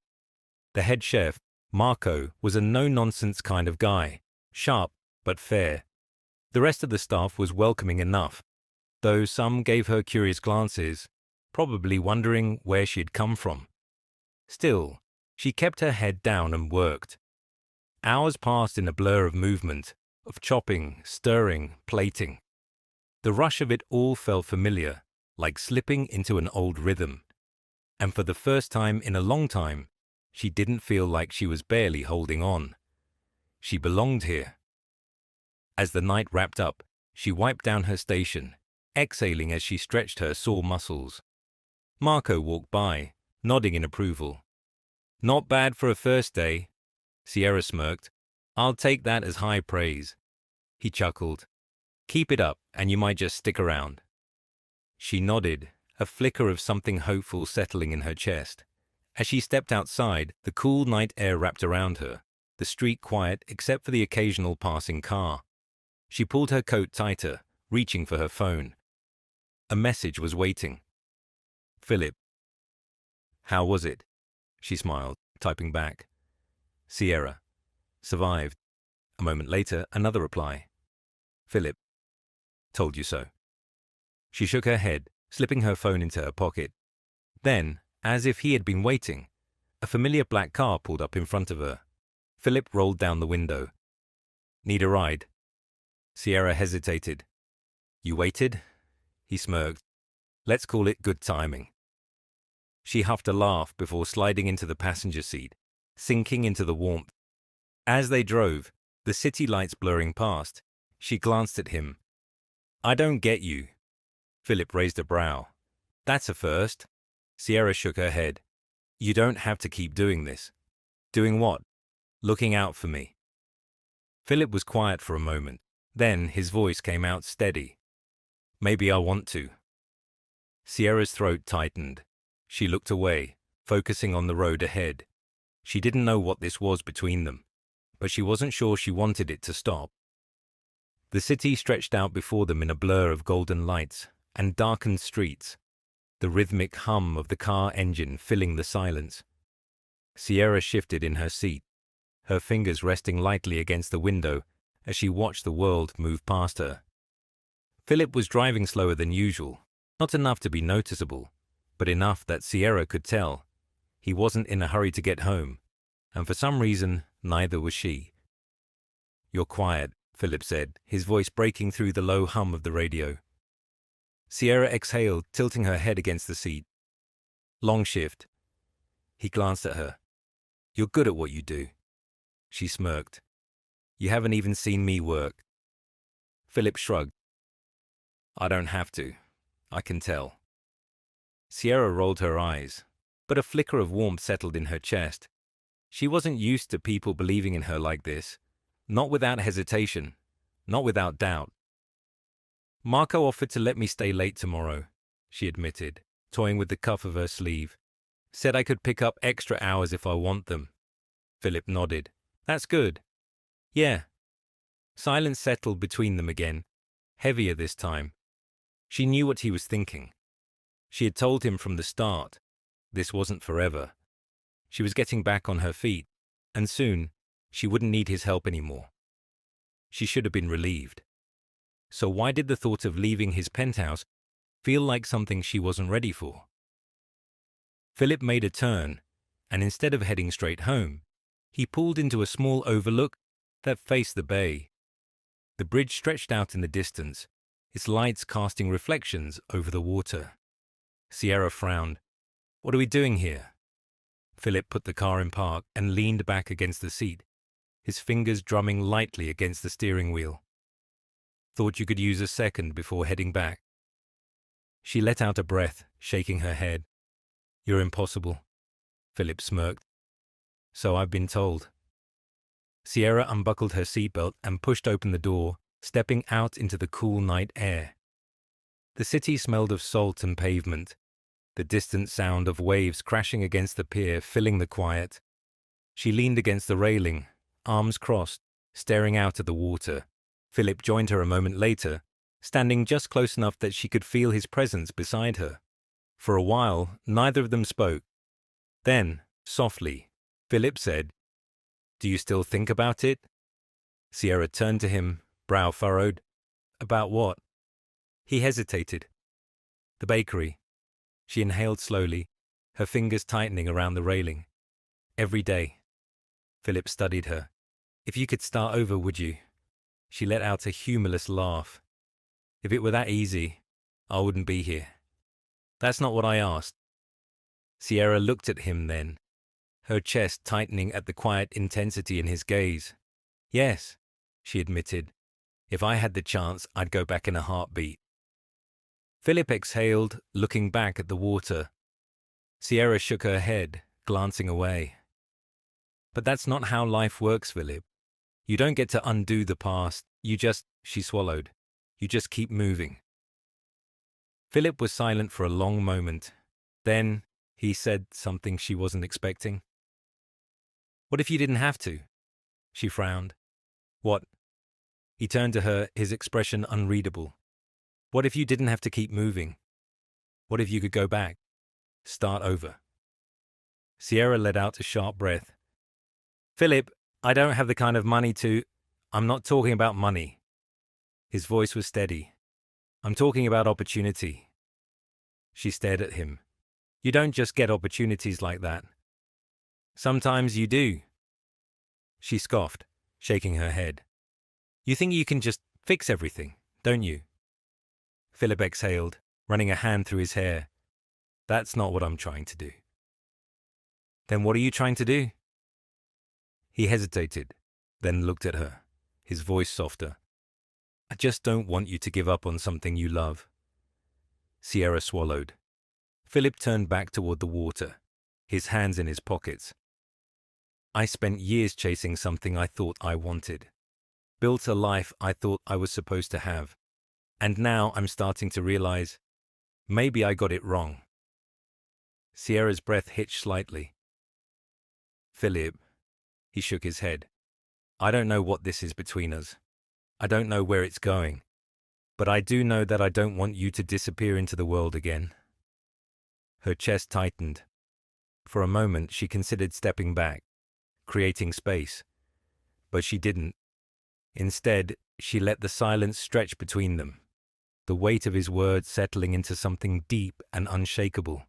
The head chef, Marco, was a no-nonsense kind of guy, sharp but fair. The rest of the staff was welcoming enough, though some gave her curious glances, probably wondering where she had come from. Still, she kept her head down and worked. Hours passed in a blur of movement, of chopping, stirring, plating. The rush of it all felt familiar, like slipping into an old rhythm. And for the first time in a long time, she didn't feel like she was barely holding on. She belonged here. As the night wrapped up, she wiped down her station, exhaling as she stretched her sore muscles. Marco walked by, nodding in approval. "Not bad for a first day." Sierra smirked. "I'll take that as high praise." He chuckled. "Keep it up, and you might just stick around." She nodded, a flicker of something hopeful settling in her chest. As she stepped outside, the cool night air wrapped around her, the street quiet except for the occasional passing car. She pulled her coat tighter, reaching for her phone. A message was waiting. "Philip." "How was it?" She smiled, typing back. "Sierra. Survived." A moment later, another reply. "Philip. Told you so." She shook her head, slipping her phone into her pocket. Then, as if he had been waiting, a familiar black car pulled up in front of her. Philip rolled down the window. "Need a ride?" Sierra hesitated. "You waited?" He smirked. "Let's call it good timing." She huffed a laugh before sliding into the passenger seat, sinking into the warmth. As they drove, the city lights blurring past, she glanced at him. "I don't get you." Philip raised a brow. "That's a first." Sierra shook her head. "You don't have to keep doing this." "Doing what?" "Looking out for me." Philip was quiet for a moment. Then his voice came out steady. "Maybe I want to." Sierra's throat tightened. She looked away, focusing on the road ahead. She didn't know what this was between them, but she wasn't sure she wanted it to stop. The city stretched out before them in a blur of golden lights and darkened streets, the rhythmic hum of the car engine filling the silence. Sierra shifted in her seat, her fingers resting lightly against the window as she watched the world move past her. Philip was driving slower than usual, not enough to be noticeable, but enough that Sierra could tell. He wasn't in a hurry to get home, and for some reason, neither was she. "You're quiet," Philip said, his voice breaking through the low hum of the radio. Sierra exhaled, tilting her head against the seat. "Long shift." He glanced at her. "You're good at what you do." She smirked. "You haven't even seen me work." Philip shrugged. "I don't have to. I can tell." Sierra rolled her eyes, but a flicker of warmth settled in her chest. She wasn't used to people believing in her like this, not without hesitation, not without doubt. "Marco offered to let me stay late tomorrow," she admitted, toying with the cuff of her sleeve. "Said I could pick up extra hours if I want them." Philip nodded. "That's good." "Yeah." Silence settled between them again, heavier this time. She knew what he was thinking. She had told him from the start, this wasn't forever. She was getting back on her feet, and soon she wouldn't need his help anymore. She should have been relieved. So why did the thought of leaving his penthouse feel like something she wasn't ready for? Philip made a turn, and instead of heading straight home, he pulled into a small overlook that faced the bay. The bridge stretched out in the distance, its lights casting reflections over the water. Sierra frowned. "What are we doing here?" Philip put the car in park and leaned back against the seat, his fingers drumming lightly against the steering wheel. "Thought you could use a second before heading back." She let out a breath, shaking her head. "You're impossible." Philip smirked. "So I've been told." Sierra unbuckled her seatbelt and pushed open the door, stepping out into the cool night air. The city smelled of salt and pavement, the distant sound of waves crashing against the pier filling the quiet. She leaned against the railing, arms crossed, staring out at the water. Philip joined her a moment later, standing just close enough that she could feel his presence beside her. For a while, neither of them spoke. Then, softly, Philip said, "Do you still think about it?" Sierra turned to him, brow furrowed. "About what?" He hesitated. "The bakery." She inhaled slowly, her fingers tightening around the railing. "Every day." Philip studied her. "If you could start over, would you?" She let out a humorless laugh. "If it were that easy, I wouldn't be here." "That's not what I asked." Sierra looked at him then, her chest tightening at the quiet intensity in his gaze. "Yes," she admitted. "If I had the chance, I'd go back in a heartbeat." Philip exhaled, looking back at the water. Sierra shook her head, glancing away. "But that's not how life works, Philip. You don't get to undo the past. She swallowed. "You just keep moving." Philip was silent for a long moment. Then he said something she wasn't expecting. "What if you didn't have to?" She frowned. "What?" He turned to her, his expression unreadable. "What if you didn't have to keep moving? What if you could go back? Start over?" Sierra let out a sharp breath. "Philip, I don't have the kind of money to—" "I'm not talking about money." His voice was steady. "I'm talking about opportunity." She stared at him. "You don't just get opportunities like that." "Sometimes you do." She scoffed, shaking her head. "You think you can just fix everything, don't you?" Philip exhaled, running a hand through his hair. That's not what I'm trying to do. Then what are you trying to do? He hesitated, then looked at her, his voice softer. I just don't want you to give up on something you love. Sierra swallowed. Philip turned back toward the water, his hands in his pockets. I spent years chasing something I thought I wanted, built a life I thought I was supposed to have, and now I'm starting to realize maybe I got it wrong. Sierra's breath hitched slightly. Philip, he shook his head. I don't know what this is between us. I don't know where it's going. But I do know that I don't want you to disappear into the world again. Her chest tightened. For a moment, she considered stepping back, creating space. But she didn't. Instead, she let the silence stretch between them, the weight of his words settling into something deep and unshakable.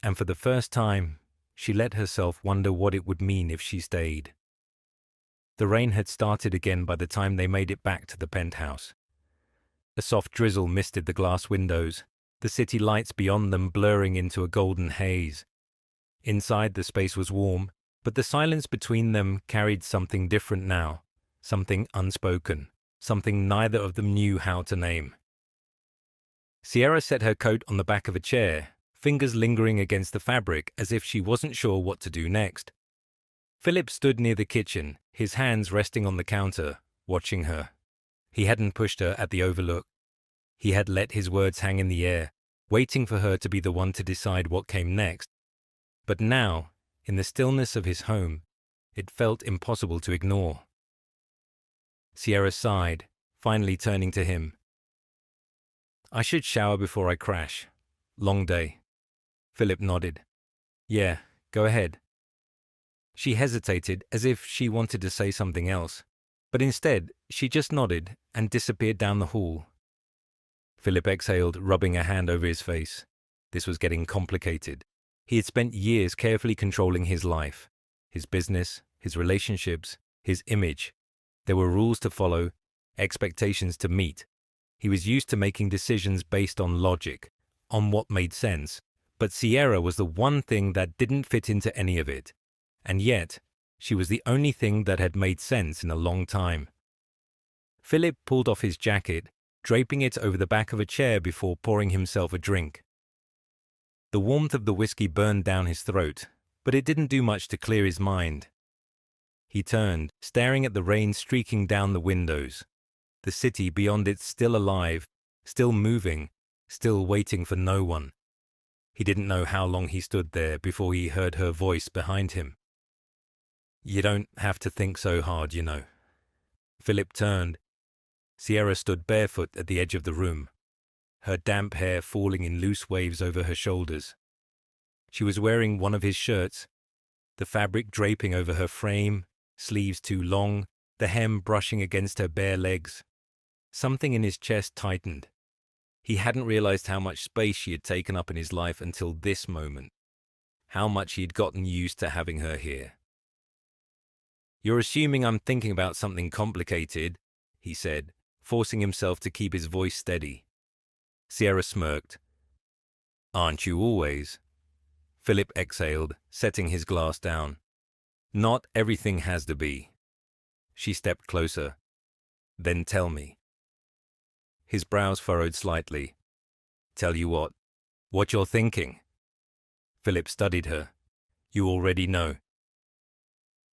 And for the first time, she let herself wonder what it would mean if she stayed. The rain had started again by the time they made it back to the penthouse. A soft drizzle misted the glass windows, the city lights beyond them blurring into a golden haze. Inside, the space was warm, but the silence between them carried something different now, something unspoken, something neither of them knew how to name. Sierra set her coat on the back of a chair, fingers lingering against the fabric as if she wasn't sure what to do next. Philip stood near the kitchen, his hands resting on the counter, watching her. He hadn't pushed her at the overlook. He had let his words hang in the air, waiting for her to be the one to decide what came next. But now, in the stillness of his home, it felt impossible to ignore. Sierra sighed, finally turning to him. I should shower before I crash. Long day. Philip nodded. Yeah, go ahead. She hesitated as if she wanted to say something else, but instead she just nodded and disappeared down the hall. Philip exhaled, rubbing a hand over his face. This was getting complicated. He had spent years carefully controlling his life, his business, his relationships, his image. There were rules to follow, expectations to meet. He was used to making decisions based on logic, on what made sense. But Sierra was the one thing that didn't fit into any of it. And yet, she was the only thing that had made sense in a long time. Philip pulled off his jacket, draping it over the back of a chair before pouring himself a drink. The warmth of the whiskey burned down his throat, but it didn't do much to clear his mind. He turned, staring at the rain streaking down the windows. The city beyond it still alive, still moving, still waiting for no one. He didn't know how long he stood there before he heard her voice behind him. You don't have to think so hard, you know. Philip turned. Sierra stood barefoot at the edge of the room, her damp hair falling in loose waves over her shoulders. She was wearing one of his shirts, the fabric draping over her frame, sleeves too long, the hem brushing against her bare legs. Something in his chest tightened. He hadn't realized how much space she had taken up in his life until this moment, how much he had gotten used to having her here. You're assuming I'm thinking about something complicated, he said, forcing himself to keep his voice steady. Sierra smirked. Aren't you always? Philip exhaled, setting his glass down. Not everything has to be. She stepped closer. Then tell me. His brows furrowed slightly. Tell you what you're thinking. Philip studied her. You already know.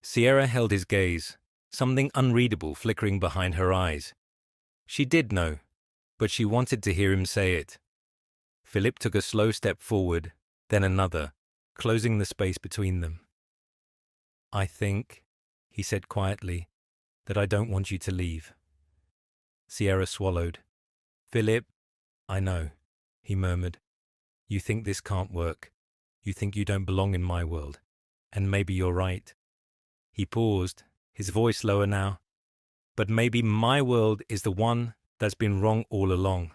Sierra held his gaze, something unreadable flickering behind her eyes. She did know, but she wanted to hear him say it. Philip took a slow step forward, then another, closing the space between them. I think, he said quietly, that I don't want you to leave. Sierra swallowed. Philip, I know, he murmured. You think this can't work. You think you don't belong in my world. And maybe you're right. He paused, his voice lower now. But maybe my world is the one that's been wrong all along.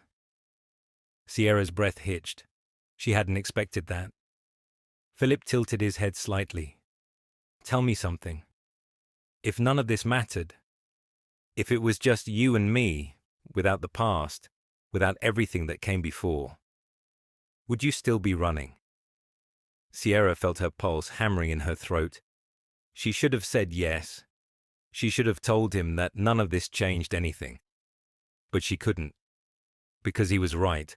Sierra's breath hitched. She hadn't expected that. Philip tilted his head slightly. Tell me something. If none of this mattered, if it was just you and me, without the past, without everything that came before, would you still be running? Sierra felt her pulse hammering in her throat. She should have said yes. She should have told him that none of this changed anything. But she couldn't. Because he was right.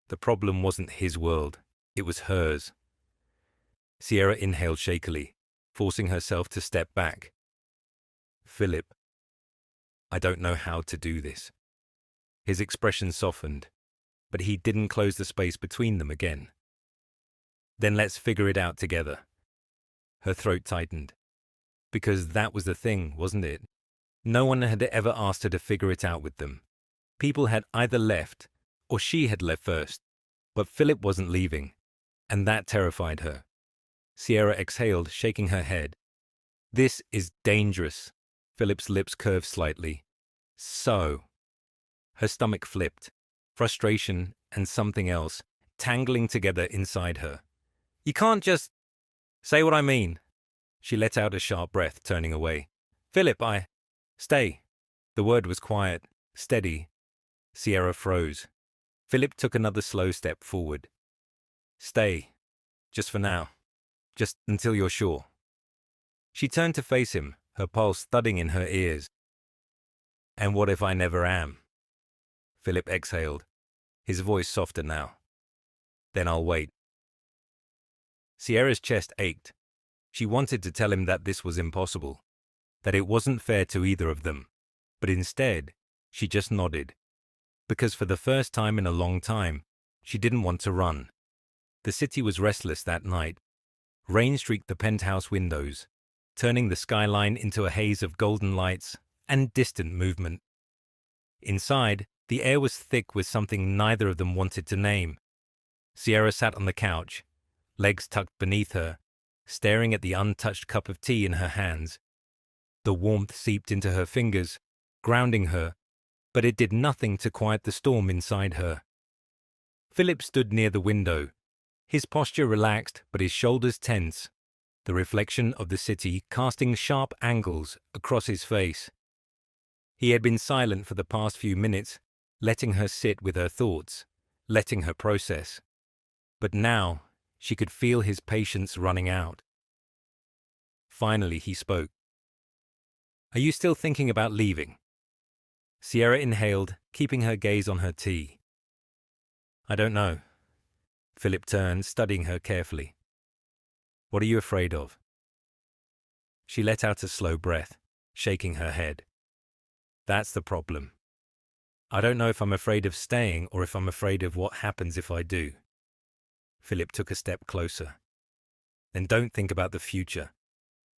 The problem wasn't his world. It was hers. Sierra inhaled shakily, forcing herself to step back. Philip, I don't know how to do this. His expression softened, but he didn't close the space between them again. Then let's figure it out together. Her throat tightened. Because that was the thing, wasn't it? No one had ever asked her to figure it out with them. People had either left, or she had left first. But Philip wasn't leaving, and that terrified her. Sierra exhaled, shaking her head. This is dangerous. Philip's lips curved slightly. So. Her stomach flipped, frustration and something else tangling together inside her. You can't just say what I mean. She let out a sharp breath, turning away. Philip, Stay. The word was quiet, steady. Sierra froze. Philip took another slow step forward. Stay. Just for now. Just until you're sure. She turned to face him, her pulse thudding in her ears. And what if I never am? Philip exhaled, his voice softer now. Then I'll wait. Sierra's chest ached. She wanted to tell him that this was impossible, that it wasn't fair to either of them, but instead, she just nodded. Because for the first time in a long time, she didn't want to run. The city was restless that night. Rain streaked the penthouse windows, turning the skyline into a haze of golden lights and distant movement. Inside, the air was thick with something neither of them wanted to name. Sierra sat on the couch, legs tucked beneath her, staring at the untouched cup of tea in her hands. The warmth seeped into her fingers, grounding her, but it did nothing to quiet the storm inside her. Philip stood near the window, his posture relaxed but his shoulders tense, the reflection of the city casting sharp angles across his face. He had been silent for the past few minutes, letting her sit with her thoughts, letting her process. But now, she could feel his patience running out. Finally, he spoke. Are you still thinking about leaving? Sierra inhaled, keeping her gaze on her tea. I don't know. Philip turned, studying her carefully. What are you afraid of? She let out a slow breath, shaking her head. That's the problem. I don't know if I'm afraid of staying or if I'm afraid of what happens if I do. Philip took a step closer. Then don't think about the future.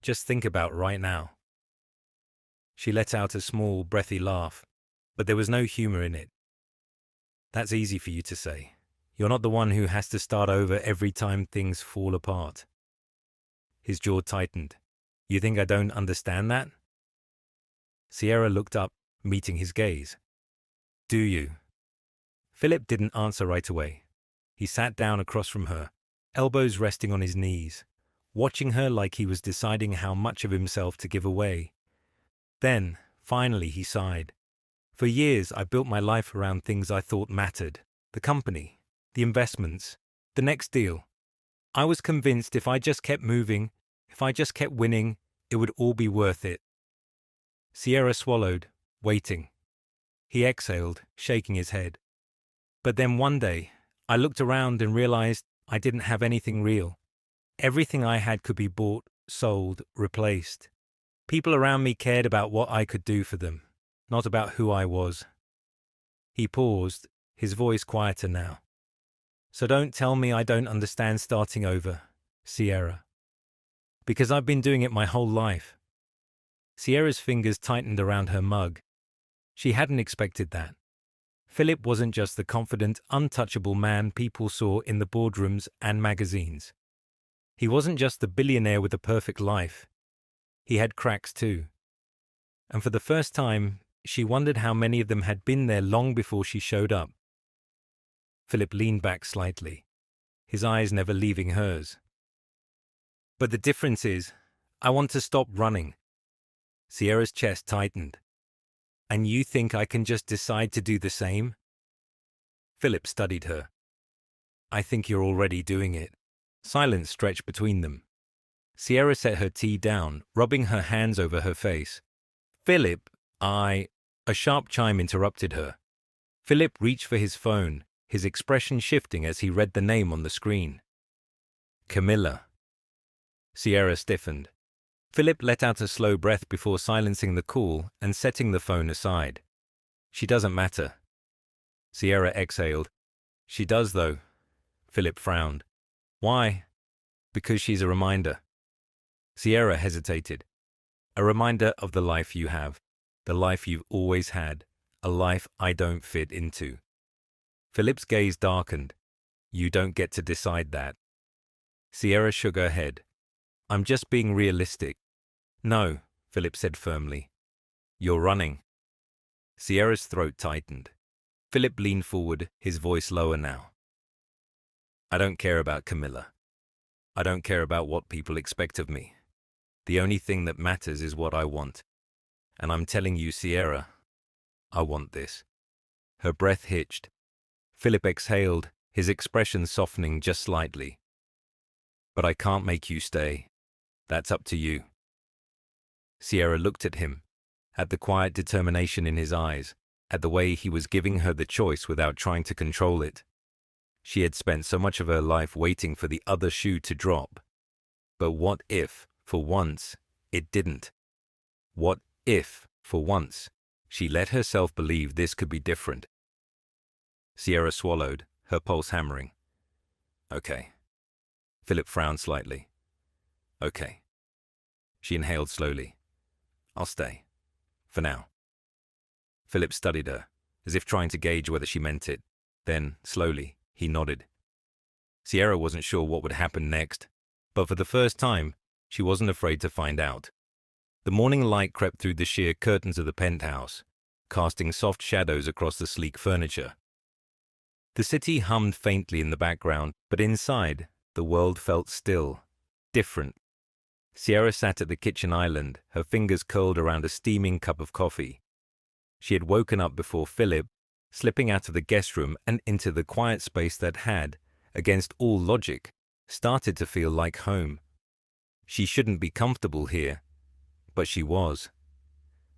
Just think about right now. She let out a small, breathy laugh, but there was no humor in it. That's easy for you to say. You're not the one who has to start over every time things fall apart. His jaw tightened. You think I don't understand that? Sierra looked up, meeting his gaze. Do you? Philip didn't answer right away. He sat down across from her, elbows resting on his knees, watching her like he was deciding how much of himself to give away. Then, finally, he sighed. For years, I built my life around things I thought mattered. The company, the investments, the next deal. I was convinced if I just kept moving, if I just kept winning, it would all be worth it. Sierra swallowed, waiting. He exhaled, shaking his head. But then one day, I looked around and realized I didn't have anything real. Everything I had could be bought, sold, replaced. People around me cared about what I could do for them, not about who I was. He paused, his voice quieter now. So don't tell me I don't understand starting over, Sierra. Because I've been doing it my whole life. Sierra's fingers tightened around her mug. She hadn't expected that. Philip wasn't just the confident, untouchable man people saw in the boardrooms and magazines. He wasn't just the billionaire with a perfect life. He had cracks too. And for the first time, she wondered how many of them had been there long before she showed up. Philip leaned back slightly, his eyes never leaving hers. But the difference is, I want to stop running. Sierra's chest tightened. And you think I can just decide to do the same? Philip studied her. I think you're already doing it. Silence stretched between them. Sierra set her tea down, rubbing her hands over her face. Philip, A sharp chime interrupted her. Philip reached for his phone, his expression shifting as he read the name on the screen. Camilla. Sierra stiffened. Philip let out a slow breath before silencing the call and setting the phone aside. She doesn't matter. Sierra exhaled. She does, though. Philip frowned. Why? Because she's a reminder. Sierra hesitated. A reminder of the life you have, the life you've always had, a life I don't fit into. Philip's gaze darkened. You don't get to decide that. Sierra shook her head. I'm just being realistic. No, Philip said firmly. You're running. Sierra's throat tightened. Philip leaned forward, his voice lower now. I don't care about Camilla. I don't care about what people expect of me. The only thing that matters is what I want. And I'm telling you, Sierra, I want this. Her breath hitched. Philip exhaled, his expression softening just slightly. But I can't make you stay. That's up to you. Sierra looked at him, at the quiet determination in his eyes, at the way he was giving her the choice without trying to control it. She had spent so much of her life waiting for the other shoe to drop. But what if, for once, it didn't? What if, for once, she let herself believe this could be different? Sierra swallowed, her pulse hammering. Okay. Philip frowned slightly. Okay. She inhaled slowly. I'll stay. For now. Philip studied her, as if trying to gauge whether she meant it. Then, slowly, he nodded. Sierra wasn't sure what would happen next, but for the first time, she wasn't afraid to find out. The morning light crept through the sheer curtains of the penthouse, casting soft shadows across the sleek furniture. The city hummed faintly in the background, but inside, the world felt still, different. Sierra sat at the kitchen island, her fingers curled around a steaming cup of coffee. She had woken up before Philip, slipping out of the guest room and into the quiet space that had, against all logic, started to feel like home. She shouldn't be comfortable here, but she was.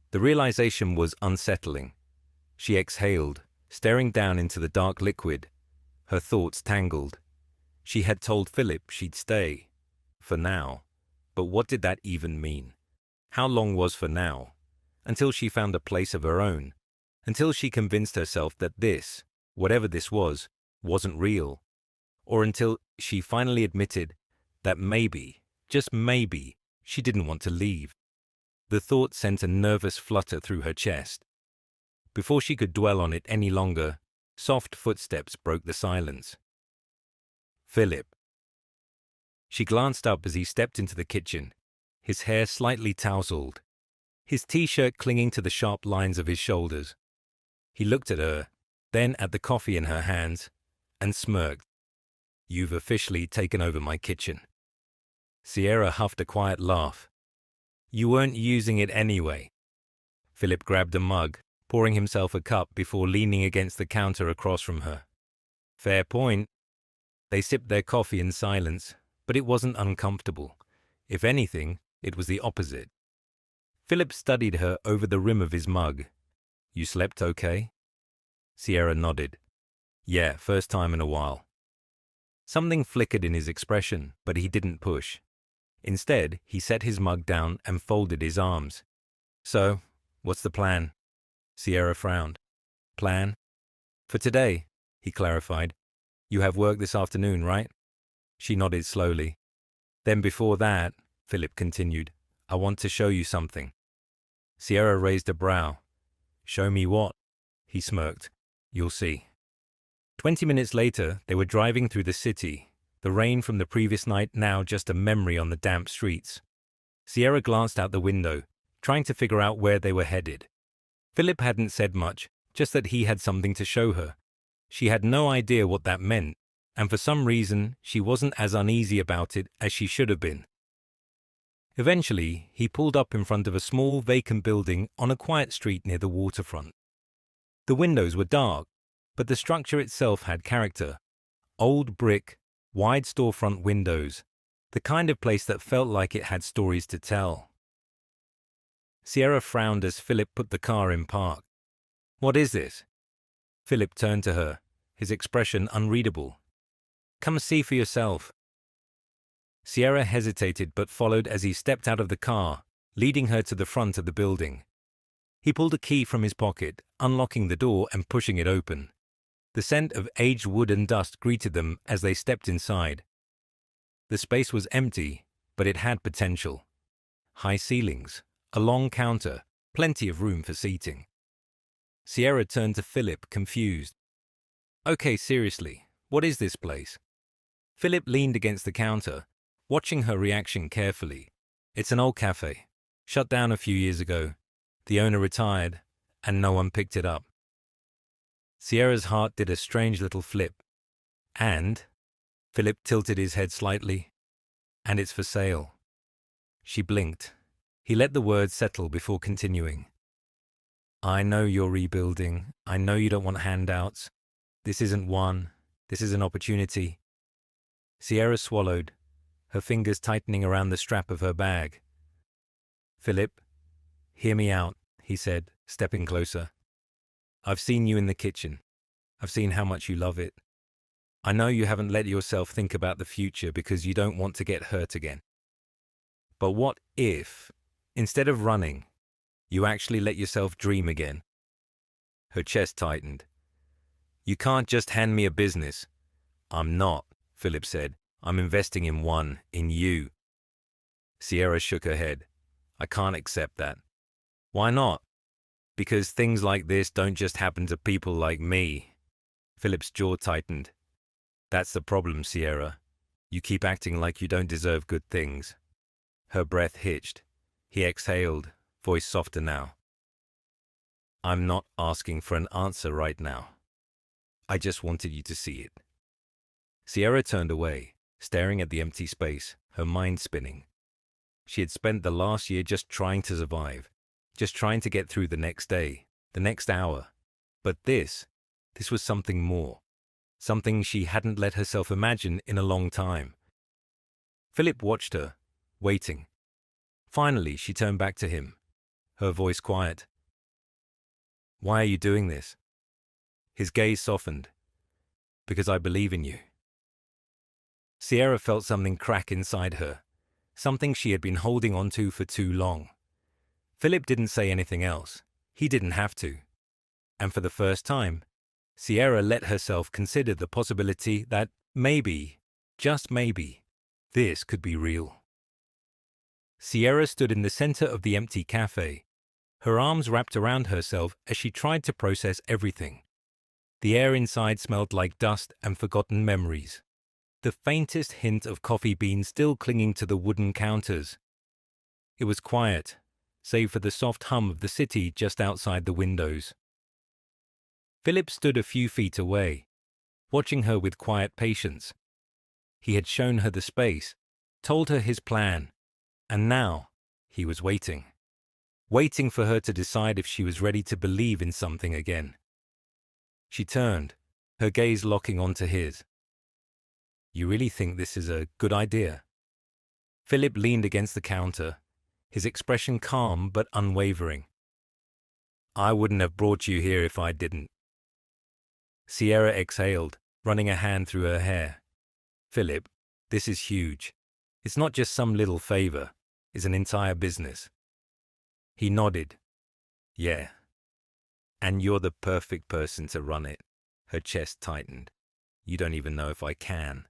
The realization was unsettling. She exhaled, staring down into the dark liquid, her thoughts tangled. She had told Philip she'd stay, for now. But what did that even mean? How long was for now? Until she found a place of her own. Until she convinced herself that this, whatever this was, wasn't real. Or until she finally admitted that maybe, just maybe, she didn't want to leave. The thought sent a nervous flutter through her chest. Before she could dwell on it any longer, soft footsteps broke the silence. Philip. She glanced up as he stepped into the kitchen, his hair slightly tousled, his t-shirt clinging to the sharp lines of his shoulders. He looked at her, then at the coffee in her hands, and smirked. You've officially taken over my kitchen. Sierra huffed a quiet laugh. You weren't using it anyway. Philip grabbed a mug, pouring himself a cup before leaning against the counter across from her. Fair point. They sipped their coffee in silence, but it wasn't uncomfortable. If anything, it was the opposite. Philip studied her over the rim of his mug. You slept okay? Sierra nodded. Yeah, first time in a while. Something flickered in his expression, but he didn't push. Instead, he set his mug down and folded his arms. So, what's the plan? Sierra frowned. Plan? For today, he clarified. You have work this afternoon, right? She nodded slowly. Then before that, Philip continued, I want to show you something. Sierra raised a brow. Show me what? He smirked. You'll see. 20 minutes later, they were driving through the city, the rain from the previous night now just a memory on the damp streets. Sierra glanced out the window, trying to figure out where they were headed. Philip hadn't said much, just that he had something to show her. She had no idea what that meant, and for some reason, she wasn't as uneasy about it as she should have been. Eventually, he pulled up in front of a small, vacant building on a quiet street near the waterfront. The windows were dark, but the structure itself had character. Old brick, Wide storefront windows, the kind of place that felt like it had stories to tell. Sierra frowned as Philip put the car in park. "What is this?" Philip turned to her, his expression unreadable. "Come see for yourself." Sierra hesitated but followed as he stepped out of the car, leading her to the front of the building. He pulled a key from his pocket, unlocking the door and pushing it open. The scent of aged wood and dust greeted them as they stepped inside. The space was empty, but it had potential. High ceilings, a long counter, plenty of room for seating. Sierra turned to Philip, confused. "Okay, seriously, what is this place?" Philip leaned against the counter, watching her reaction carefully. "It's an old cafe, shut down a few years ago. The owner retired, and no one picked it up." Sierra's heart did a strange little flip. "And?" Philip tilted his head slightly. "And it's for sale." She blinked. He let the words settle before continuing. "I know you're rebuilding. I know you don't want handouts. This isn't one. This is an opportunity." Sierra swallowed, her fingers tightening around the strap of her bag. "Philip, hear me out," he said, stepping closer. "I've seen you in the kitchen. I've seen how much you love it. I know you haven't let yourself think about the future because you don't want to get hurt again. But what if, instead of running, you actually let yourself dream again?" Her chest tightened. "You can't just hand me a business." "I'm not," Philip said. "I'm investing in one, in you." Sierra shook her head. "I can't accept that." "Why not?" "Because things like this don't just happen to people like me." Philip's jaw tightened. "That's the problem, Sierra. You keep acting like you don't deserve good things." Her breath hitched. He exhaled, voice softer now. "I'm not asking for an answer right now. I just wanted you to see it." Sierra turned away, staring at the empty space, her mind spinning. She had spent the last year just trying to survive, just trying to get through the next day, the next hour. But this was something more, something she hadn't let herself imagine in a long time. Philip watched her, waiting. Finally, she turned back to him, her voice quiet. "Why are you doing this?" His gaze softened. "Because I believe in you." Sierra felt something crack inside her, something she had been holding on to for too long. Philip didn't say anything else. He didn't have to. And for the first time, Sierra let herself consider the possibility that maybe, just maybe, this could be real. Sierra stood in the center of the empty cafe, her arms wrapped around herself as she tried to process everything. The air inside smelled like dust and forgotten memories, the faintest hint of coffee beans still clinging to the wooden counters. It was quiet, save for the soft hum of the city just outside the windows. Philip stood a few feet away, watching her with quiet patience. He had shown her the space, told her his plan, and now he was waiting. Waiting for her to decide if she was ready to believe in something again. She turned, her gaze locking onto his. "You really think this is a good idea?" Philip leaned against the counter, his expression calm but unwavering. "I wouldn't have brought you here if I didn't." Sierra exhaled, running a hand through her hair. "Philip, this is huge. It's not just some little favor. It's an entire business." He nodded. "Yeah. And you're the perfect person to run it." Her chest tightened. "You don't even know if I can."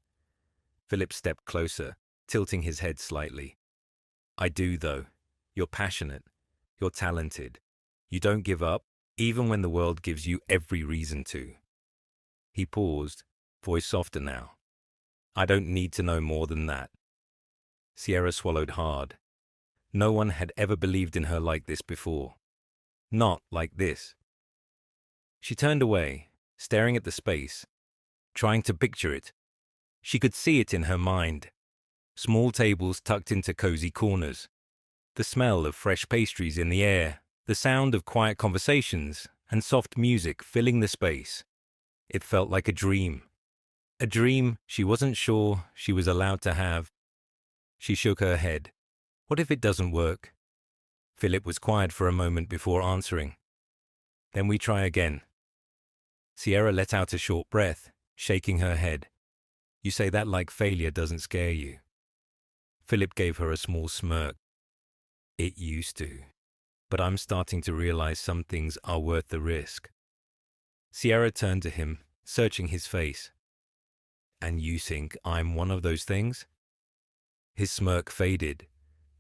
Philip stepped closer, tilting his head slightly. "I do, though. You're passionate. You're talented. You don't give up, even when the world gives you every reason to." He paused, voice softer now. "I don't need to know more than that." Sierra swallowed hard. No one had ever believed in her like this before. Not like this. She turned away, staring at the space, trying to picture it. She could see it in her mind. Small tables tucked into cozy corners. The smell of fresh pastries in the air, the sound of quiet conversations, and soft music filling the space. It felt like a dream. A dream she wasn't sure she was allowed to have. She shook her head. What if it doesn't work? Philip was quiet for a moment before answering. Then we try again. Sierra let out a short breath, shaking her head. You say that like failure doesn't scare you. Philip gave her a small smirk. It used to. But I'm starting to realize some things are worth the risk. Sierra turned to him, searching his face. And you think I'm one of those things? His smirk faded.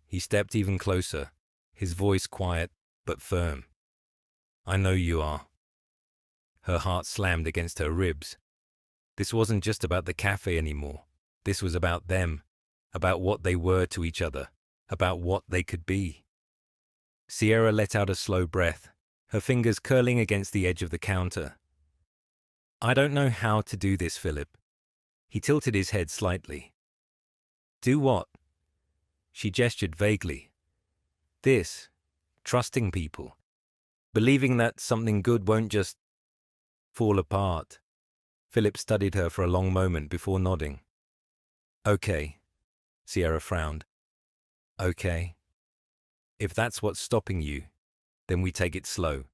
He stepped even closer, his voice quiet but firm. I know you are. Her heart slammed against her ribs. This wasn't just about the cafe anymore. This was about them, about what they were to each other, about what they could be. Sierra let out a slow breath, her fingers curling against the edge of the counter. I don't know how to do this, Philip. He tilted his head slightly. Do what? She gestured vaguely. This, trusting people, believing that something good won't just fall apart. Philip studied her for a long moment before nodding. Okay, Sierra frowned. Okay. If that's what's stopping you, then we take it slow.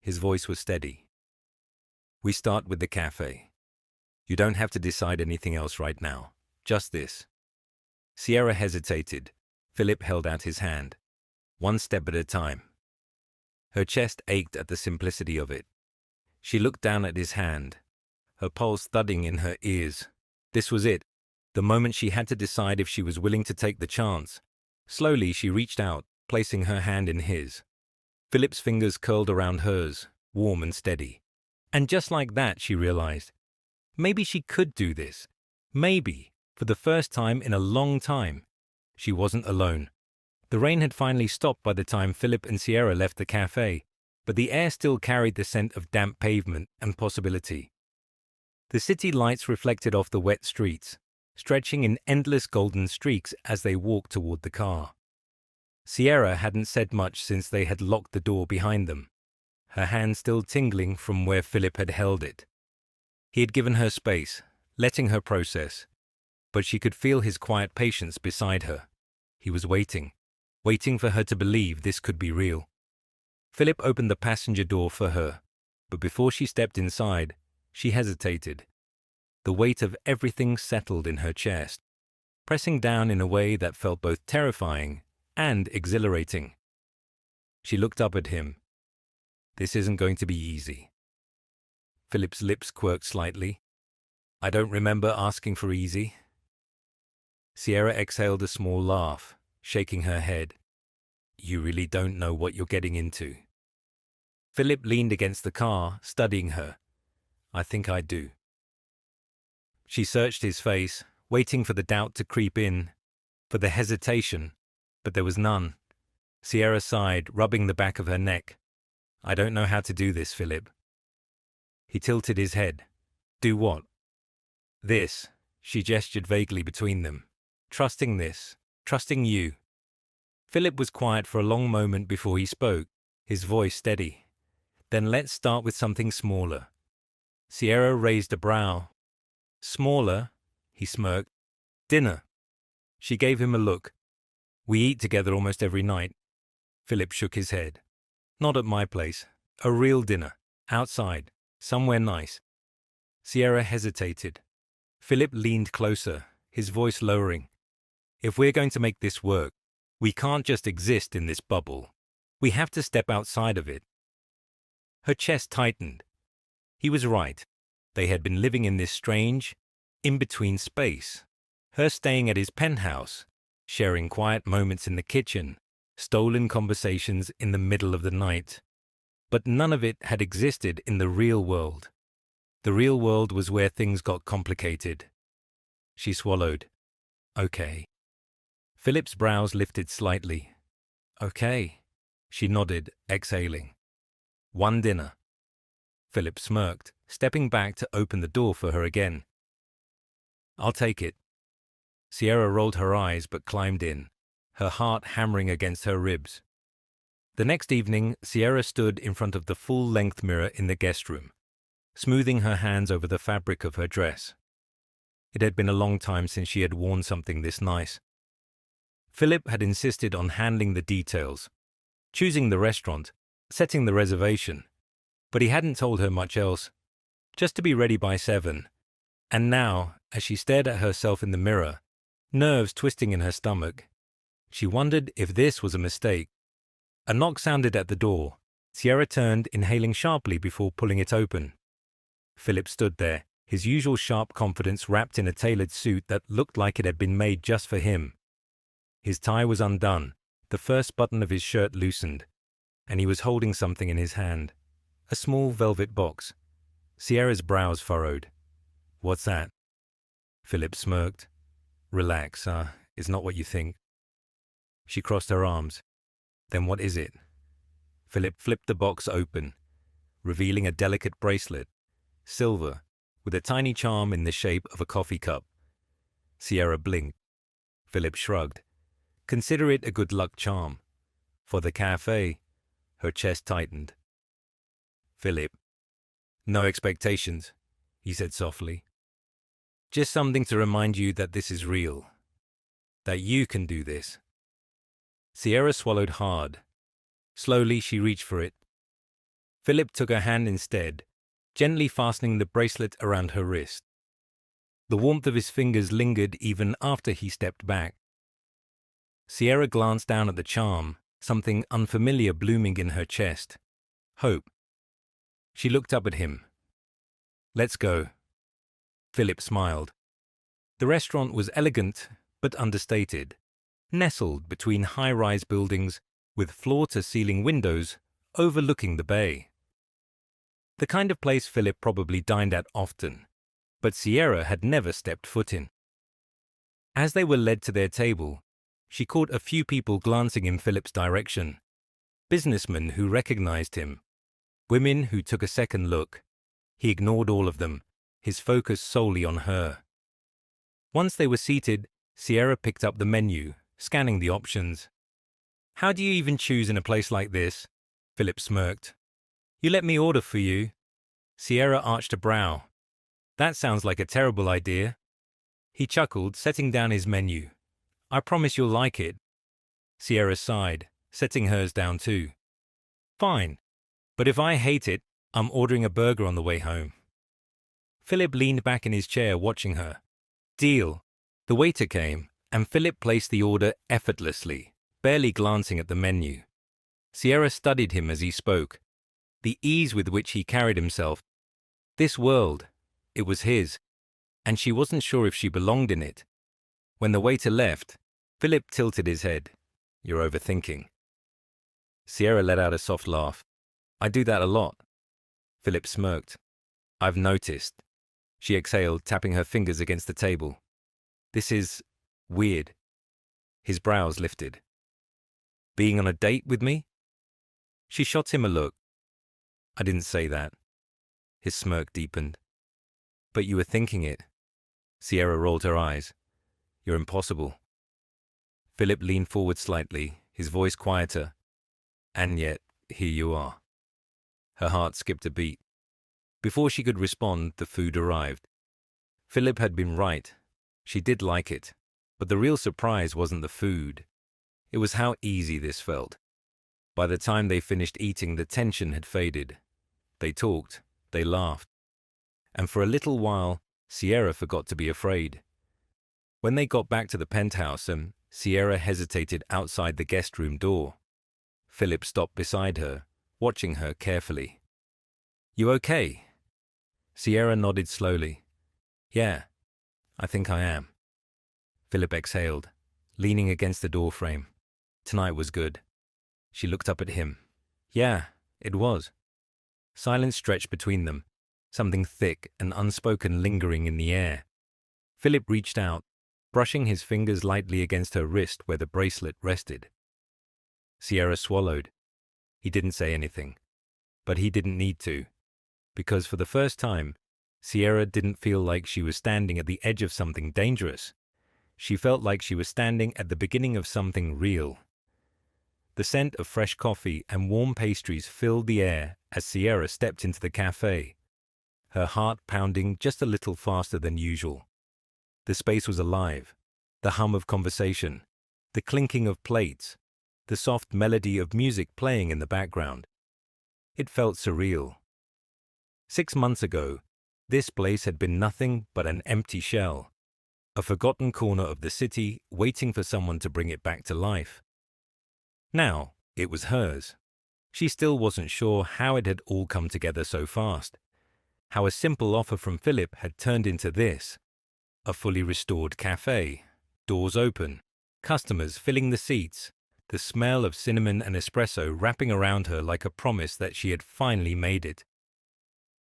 His voice was steady. We start with the cafe. You don't have to decide anything else right now. Just this. Sierra hesitated. Philip held out his hand. One step at a time. Her chest ached at the simplicity of it. She looked down at his hand, her pulse thudding in her ears. This was it, the moment she had to decide if she was willing to take the chance. Slowly she reached out, placing her hand in his. Philip's fingers curled around hers, warm and steady. And just like that, she realized, maybe she could do this. Maybe, for the first time in a long time, she wasn't alone. The rain had finally stopped by the time Philip and Sierra left the cafe, but the air still carried the scent of damp pavement and possibility. The city lights reflected off the wet streets, stretching in endless golden streaks as they walked toward the car. Sierra hadn't said much since they had locked the door behind them, her hand still tingling from where Philip had held it. He had given her space, letting her process, but she could feel his quiet patience beside her. He was waiting for her to believe this could be real. Philip opened the passenger door for her, but before she stepped inside, she hesitated. The weight of everything settled in her chest, pressing down in a way that felt both terrifying and exhilarating. She looked up at him. This isn't going to be easy. Philip's lips quirked slightly. I don't remember asking for easy. Sierra exhaled a small laugh, shaking her head. You really don't know what you're getting into. Philip leaned against the car, studying her. I think I do. She searched his face, waiting for the doubt to creep in, for the hesitation, but there was none. Sierra sighed, rubbing the back of her neck. I don't know how to do this, Philip. He tilted his head. Do what? This, she gestured vaguely between them. Trusting this, trusting you. Philip was quiet for a long moment before he spoke, his voice steady. Then let's start with something smaller. Sierra raised a brow. Smaller, he smirked. Dinner. She gave him a look. We eat together almost every night. Philip shook his head. Not at my place. A real dinner. Outside. Somewhere nice. Sierra hesitated. Philip leaned closer, his voice lowering. If we're going to make this work, we can't just exist in this bubble. We have to step outside of it. Her chest tightened. He was right. They had been living in this strange, in-between space. Her staying at his penthouse, sharing quiet moments in the kitchen, stolen conversations in the middle of the night. But none of it had existed in the real world. The real world was where things got complicated. She swallowed. Okay. Philip's brows lifted slightly. Okay. She nodded, exhaling. One dinner. Philip smirked, stepping back to open the door for her again. I'll take it. Sierra rolled her eyes but climbed in, her heart hammering against her ribs. The next evening, Sierra stood in front of the full-length mirror in the guest room, smoothing her hands over the fabric of her dress. It had been a long time since she had worn something this nice. Philip had insisted on handling the details, choosing the restaurant, setting the reservation, but he hadn't told her much else, just to be ready by 7. And now, as she stared at herself in the mirror, nerves twisting in her stomach, she wondered if this was a mistake. A knock sounded at the door. Sierra turned, inhaling sharply before pulling it open. Philip stood there, his usual sharp confidence wrapped in a tailored suit that looked like it had been made just for him. His tie was undone, the first button of his shirt loosened, and he was holding something in his hand, a small velvet box. Sierra's brows furrowed. "What's that?" Philip smirked. "Relax, it's not what you think." She crossed her arms. "Then what is it?" Philip flipped the box open, revealing a delicate bracelet, silver, with a tiny charm in the shape of a coffee cup. Sierra blinked. Philip shrugged. "Consider it a good luck charm. For the cafe." Her chest tightened. "Philip." "No expectations," he said softly. "Just something to remind you that this is real. That you can do this." Sierra swallowed hard. Slowly, she reached for it. Philip took her hand instead, gently fastening the bracelet around her wrist. The warmth of his fingers lingered even after he stepped back. Sierra glanced down at the charm, something unfamiliar blooming in her chest. Hope. She looked up at him. "Let's go." Philip smiled. The restaurant was elegant but understated, nestled between high-rise buildings with floor-to-ceiling windows overlooking the bay. The kind of place Philip probably dined at often, but Sierra had never stepped foot in. As they were led to their table, she caught a few people glancing in Philip's direction. Businessmen who recognized him, women who took a second look. He ignored all of them, his focus solely on her. Once they were seated, Sierra picked up the menu, scanning the options. "How do you even choose in a place like this?" Philip smirked. "You let me order for you." Sierra arched a brow. "That sounds like a terrible idea." He chuckled, setting down his menu. "I promise you'll like it." Sierra sighed, setting hers down too. "Fine, but if I hate it, I'm ordering a burger on the way home." Philip leaned back in his chair watching her. "Deal." The waiter came, and Philip placed the order effortlessly, barely glancing at the menu. Sierra studied him as he spoke, the ease with which he carried himself. This world, it was his, and she wasn't sure if she belonged in it. When the waiter left, Philip tilted his head. "You're overthinking." Sierra let out a soft laugh. "I do that a lot." Philip smirked. "I've noticed." She exhaled, tapping her fingers against the table. "This is weird." His brows lifted. "Being on a date with me?" She shot him a look. "I didn't say that." His smirk deepened. "But you were thinking it." Sierra rolled her eyes. "You're impossible." Philip leaned forward slightly, his voice quieter. "And yet, here you are." Her heart skipped a beat. Before she could respond, the food arrived. Philip had been right. She did like it. But the real surprise wasn't the food. It was how easy this felt. By the time they finished eating, the tension had faded. They talked, they laughed. And for a little while, Sierra forgot to be afraid. When they got back to the penthouse and Sierra hesitated outside the guest room door, Philip stopped beside her, watching her carefully. "You okay?" Sierra nodded slowly. "Yeah, I think I am." Philip exhaled, leaning against the doorframe. Tonight was good. She looked up at him. Yeah, it was. Silence stretched between them, something thick and unspoken lingering in the air. Philip reached out, brushing his fingers lightly against her wrist where the bracelet rested. Sierra swallowed. He didn't say anything, but he didn't need to, because for the first time, Sierra didn't feel like she was standing at the edge of something dangerous. She felt like she was standing at the beginning of something real. The scent of fresh coffee and warm pastries filled the air as Sierra stepped into the cafe, her heart pounding just a little faster than usual. The space was alive. The hum of conversation, the clinking of plates, the soft melody of music playing in the background. It felt surreal. 6 months ago, this place had been nothing but an empty shell, a forgotten corner of the city waiting for someone to bring it back to life. Now, it was hers. She still wasn't sure how it had all come together so fast, how a simple offer from Philip had turned into this, a fully restored cafe, doors open, customers filling the seats, the smell of cinnamon and espresso wrapping around her like a promise that she had finally made it.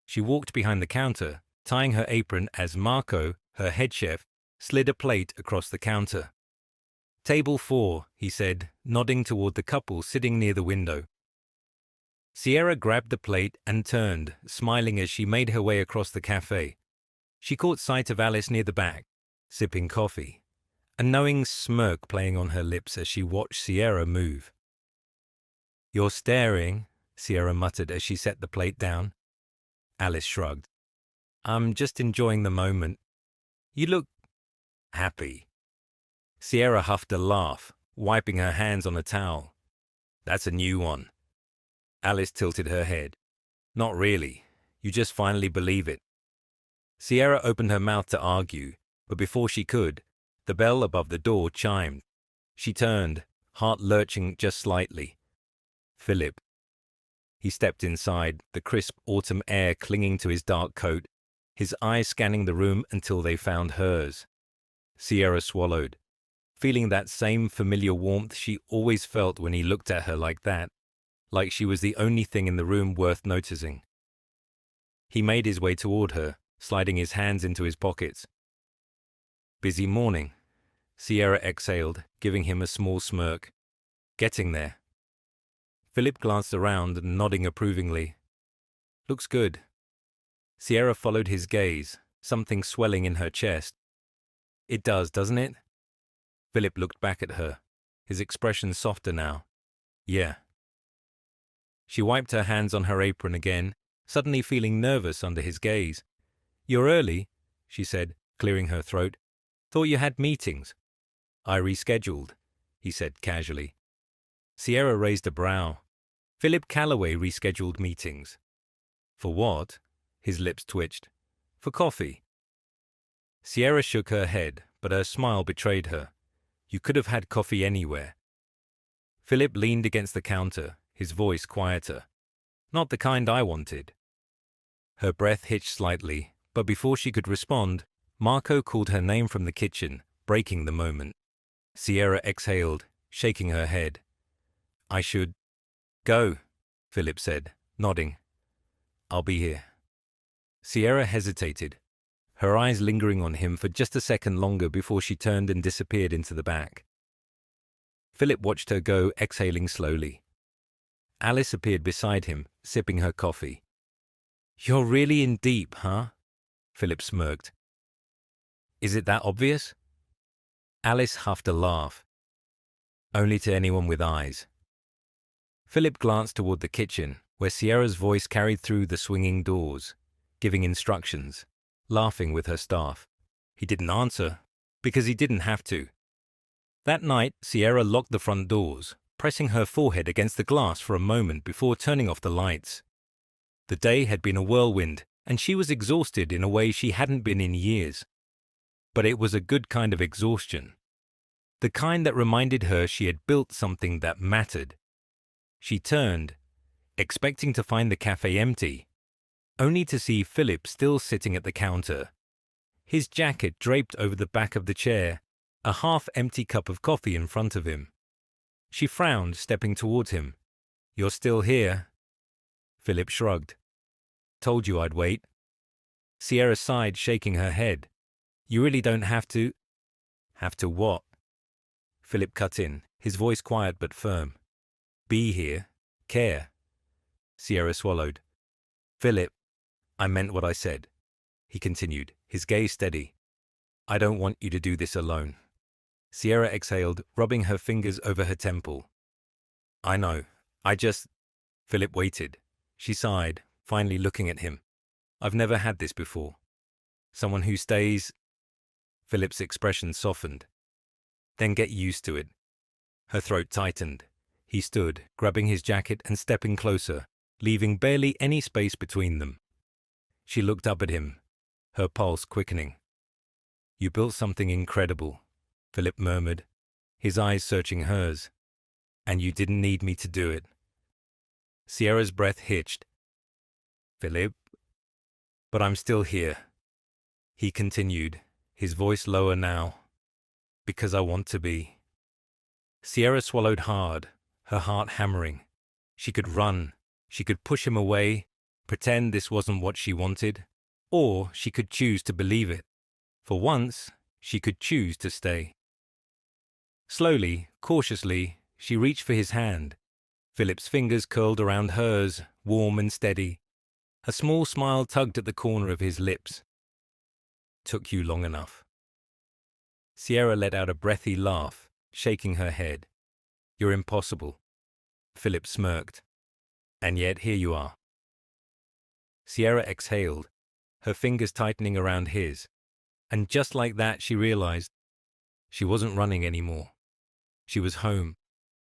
She walked behind the counter, tying her apron as Marco, her head chef, slid a plate across the counter. "Table 4, he said, nodding toward the couple sitting near the window. Sierra grabbed the plate and turned, smiling as she made her way across the cafe. She caught sight of Alice near the back, sipping coffee, a knowing smirk playing on her lips as she watched Sierra move. "You're staring," Sierra muttered as she set the plate down. Alice shrugged. "I'm just enjoying the moment. You look happy." Sierra huffed a laugh, wiping her hands on a towel. "That's a new one." Alice tilted her head. "Not really. You just finally believe it." Sierra opened her mouth to argue, but before she could, the bell above the door chimed. She turned, heart lurching just slightly. Philip. He stepped inside, the crisp autumn air clinging to his dark coat, his eyes scanning the room until they found hers. Sierra swallowed, feeling that same familiar warmth she always felt when he looked at her like that, like she was the only thing in the room worth noticing. He made his way toward her, sliding his hands into his pockets. "Busy morning," Sierra exhaled, giving him a small smirk. "Getting there." Philip glanced around, nodding approvingly. "Looks good." Sierra followed his gaze, something swelling in her chest. "It does, doesn't it?" Philip looked back at her, his expression softer now. "Yeah." She wiped her hands on her apron again, suddenly feeling nervous under his gaze. "You're early," she said, clearing her throat. "Thought you had meetings." "I rescheduled," he said casually. Sierra raised a brow. Philip Calloway rescheduled meetings. "For what?" His lips twitched. "For coffee." Sierra shook her head, but her smile betrayed her. "You could have had coffee anywhere." Philip leaned against the counter, his voice quieter. "Not the kind I wanted." Her breath hitched slightly, but before she could respond, Marco called her name from the kitchen, breaking the moment. Sierra exhaled, shaking her head. "I should go," Philip said, nodding. "I'll be here." Sierra hesitated, her eyes lingering on him for just a second longer before she turned and disappeared into the back. Philip watched her go, exhaling slowly. Alice appeared beside him, sipping her coffee. "You're really in deep, huh?" Philip smirked. "Is it that obvious?" Alice huffed a laugh. "Only to anyone with eyes." Philip glanced toward the kitchen, where Sierra's voice carried through the swinging doors, giving instructions, laughing with her staff. He didn't answer, because he didn't have to. That night, Sierra locked the front doors, pressing her forehead against the glass for a moment before turning off the lights. The day had been a whirlwind, and she was exhausted in a way she hadn't been in years. But it was a good kind of exhaustion. The kind that reminded her she had built something that mattered. She turned, expecting to find the cafe empty, only to see Philip still sitting at the counter, his jacket draped over the back of the chair, a half-empty cup of coffee in front of him. She frowned, stepping towards him. "You're still here?" Philip shrugged. "Told you I'd wait." Sierra sighed, shaking her head. "You really don't have to." "Have to what?" Philip cut in, his voice quiet but firm. "Be here. Care." Sierra swallowed. "Philip, I meant what I said," he continued, his gaze steady. "I don't want you to do this alone." Sierra exhaled, rubbing her fingers over her temple. "I know. I just—" Philip waited. She sighed, finally looking at him. "I've never had this before. Someone who stays—" Philip's expression softened. Then get used to it. Her throat tightened. He stood, grabbing his jacket and stepping closer, leaving barely any space between them. She looked up at him, her pulse quickening. You built something incredible, Philip murmured, his eyes searching hers. And you didn't need me to do it. Sierra's breath hitched. Philip? But I'm still here. He continued, his voice lower now. Because I want to be. Sierra swallowed hard, her heart hammering. She could run. She could push him away, pretend this wasn't what she wanted. Or she could choose to believe it. For once, she could choose to stay. Slowly, cautiously, she reached for his hand. Philip's fingers curled around hers, warm and steady. A small smile tugged at the corner of his lips. Took you long enough. Sierra let out a breathy laugh, shaking her head. You're impossible. Philip smirked. And yet here you are. Sierra exhaled, her fingers tightening around his. And just like that she realized she wasn't running anymore. She was home.